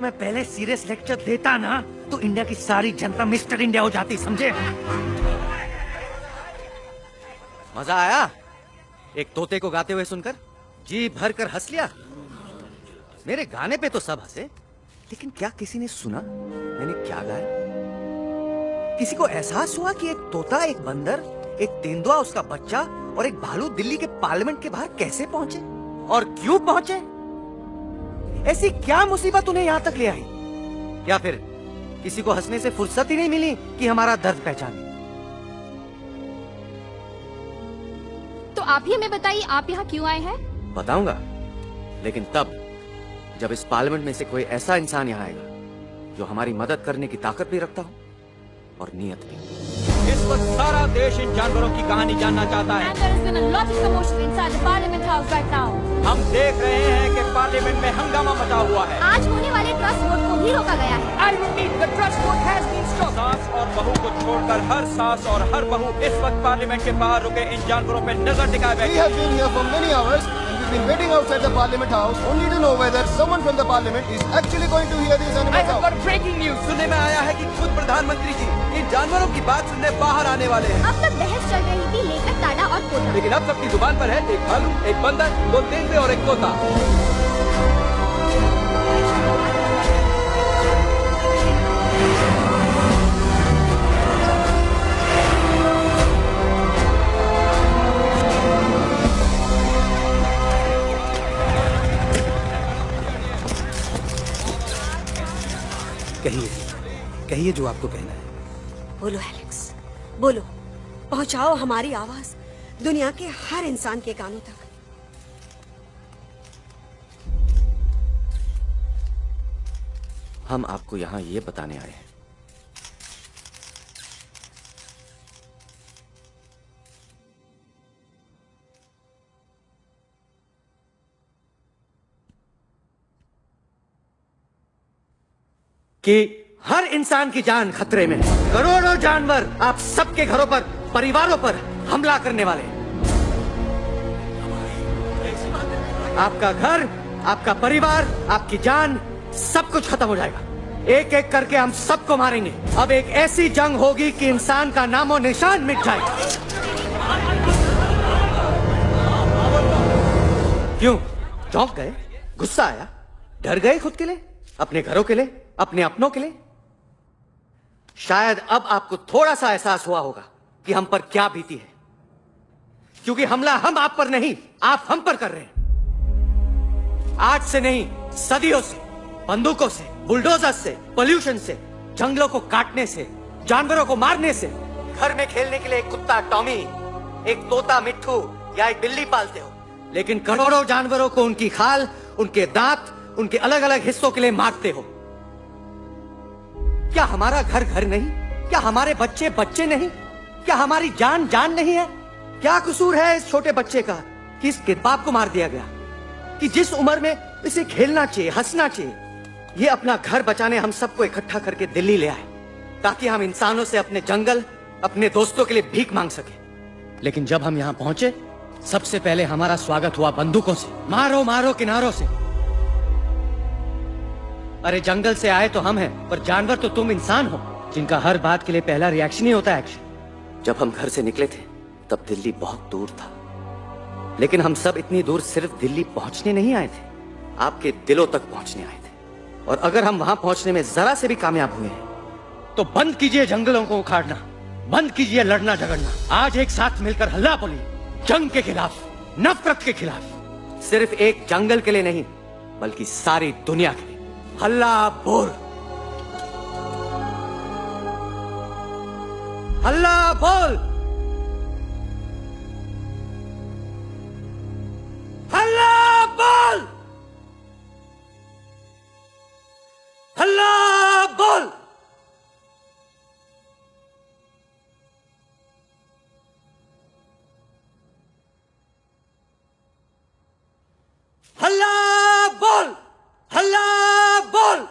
मैं पहले सीरियस लेक्चर देता ना तो इंडिया की सारी जनता मिस्टर इंडिया हो जाती, समझे? मजा आया एक तोते को गाते हुए सुनकर? जी भर कर हंस लिया। मेरे गाने पे तो सब हंसे, लेकिन क्या किसी ने सुना मैंने क्या गाया? किसी को एहसास हुआ कि एक तोता, एक बंदर, एक तेंदुआ, उसका बच्चा और एक भालू दिल्ली के पार्लियामेंट के बाहर कैसे पहुंचे और क्यों पहुंचे? ऐसी क्या मुसीबत उन्हें यहाँ तक ले आई? या फिर किसी को हंसने से फुर्सत ही नहीं मिली कि हमारा दर्द पहचाने? तो आप ही हमें बताइए, आप यहाँ क्यों आए हैं? बताऊंगा, लेकिन तब जब इस पार्लियामेंट में से कोई ऐसा इंसान यहाँ आएगा जो हमारी मदद करने की ताकत भी रखता हो और नीयत भी। इस वक्त सारा देश इन जानवरों की कहानी जानना चाहता है। And there has been a lot of commotion inside the Parliament House right now. हम देख रहे हैं कि पार्लियामेंट में हंगामा मचा हुआ है। आज होने वाले ट्रस्ट वोट को भी रोका गया है। I repeat, the trust vote has been stopped. सास और बहू को छोड़कर हर सास और हर बहू इस वक्त पार्लियामेंट के बाहर रुके इन जानवरों पे नजर टिकाए बैठे। We have been here for many hours and we've been waiting outside the Parliament House only to know whether someone from the Parliament is actually going to hear these animals out. Breaking news सुनने में आया है कि खुद प्रधानमंत्री जी इन जानवरों की बात सुनने बाहर आने वाले हैं। अब तक बहस चल रही थी लेकर ताड़ा और पोता, लेकिन अब सबकी जुबान पर है एक भालू, एक बंदर, 2 तेंदुए और एक तोता। कहिए जो आपको कहना है। बोलो एलेक्स, बोलो, पहुंचाओ हमारी आवाज दुनिया के हर इंसान के कानों तक। हम आपको यहाँ ये बताने आए हैं कि हर इंसान की जान खतरे में है। करोड़ों जानवर आप सबके घरों पर, परिवारों पर हमला करने वाले हैं। आपका घर, आपका परिवार, आपकी जान, सब कुछ खत्म हो जाएगा। एक एक करके हम सबको मारेंगे। अब एक ऐसी जंग होगी कि इंसान का नामो निशान मिट जाएगा। क्यों चौंक गए? गुस्सा आया? डर गए खुद के लिए, अपने घरों के लिए, अपने अपनों के लिए? शायद अब आपको थोड़ा सा एहसास हुआ होगा कि हम पर क्या बीती है, क्योंकि हमला हम आप पर नहीं, आप हम पर कर रहे हैं। आज से नहीं, सदियों से, बंदूकों से, बुलडोजर से, पोल्यूशन से, जंगलों को काटने से, जानवरों को मारने से। घर में खेलने के लिए एक कुत्ता टॉमी, एक तोता मिट्ठू या एक बिल्ली पालते हो, लेकिन करोड़ों जानवरों को उनकी खाल, उनके दांत, उनके अलग अलग हिस्सों के लिए मारते हो। क्या हमारा घर घर नहीं? क्या हमारे बच्चे बच्चे नहीं? क्या हमारी जान जान नहीं है? क्या कसूर है इस छोटे बच्चे का कि इसके बाप को मार दिया गया, कि जिस उम्र में इसे खेलना चाहिए, हंसना चाहिए। ये अपना घर बचाने हम सबको इकट्ठा करके दिल्ली ले आए ताकि हम इंसानों से अपने जंगल, अपने दोस्तों के लिए भीख मांग सके। लेकिन जब हम यहाँ पहुंचे, सबसे पहले हमारा स्वागत हुआ बंदूकों से। मारो मारो किनारों से। अरे जंगल से आए तो हम हैं, पर जानवर तो तुम इंसान हो, जिनका हर बात के लिए पहला रिएक्शन ही होता है एक्शन। जब हम घर से निकले थे तब दिल्ली बहुत दूर था, लेकिन हम सब इतनी दूर सिर्फ दिल्ली पहुंचने नहीं आए थे, आपके दिलों तक पहुंचने आए थे। और अगर हम वहां पहुंचने में जरा से भी कामयाब हुए हैं तो बंद कीजिए जंगलों को उखाड़ना, बंद कीजिए लड़ना झगड़ना। आज एक साथ मिलकर हल्ला बोलिए, जंग के खिलाफ, नफरत के खिलाफ। सिर्फ एक जंगल के लिए नहीं, बल्कि सारी दुनिया के लिए। हल्ला बोल, हल्ला बोल, हल्ला बोल, हल्ला बोल। हल्ला बोल, हल्ला बोल,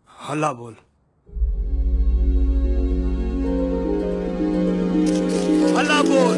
हल्ला बोल, हल्ला बोल।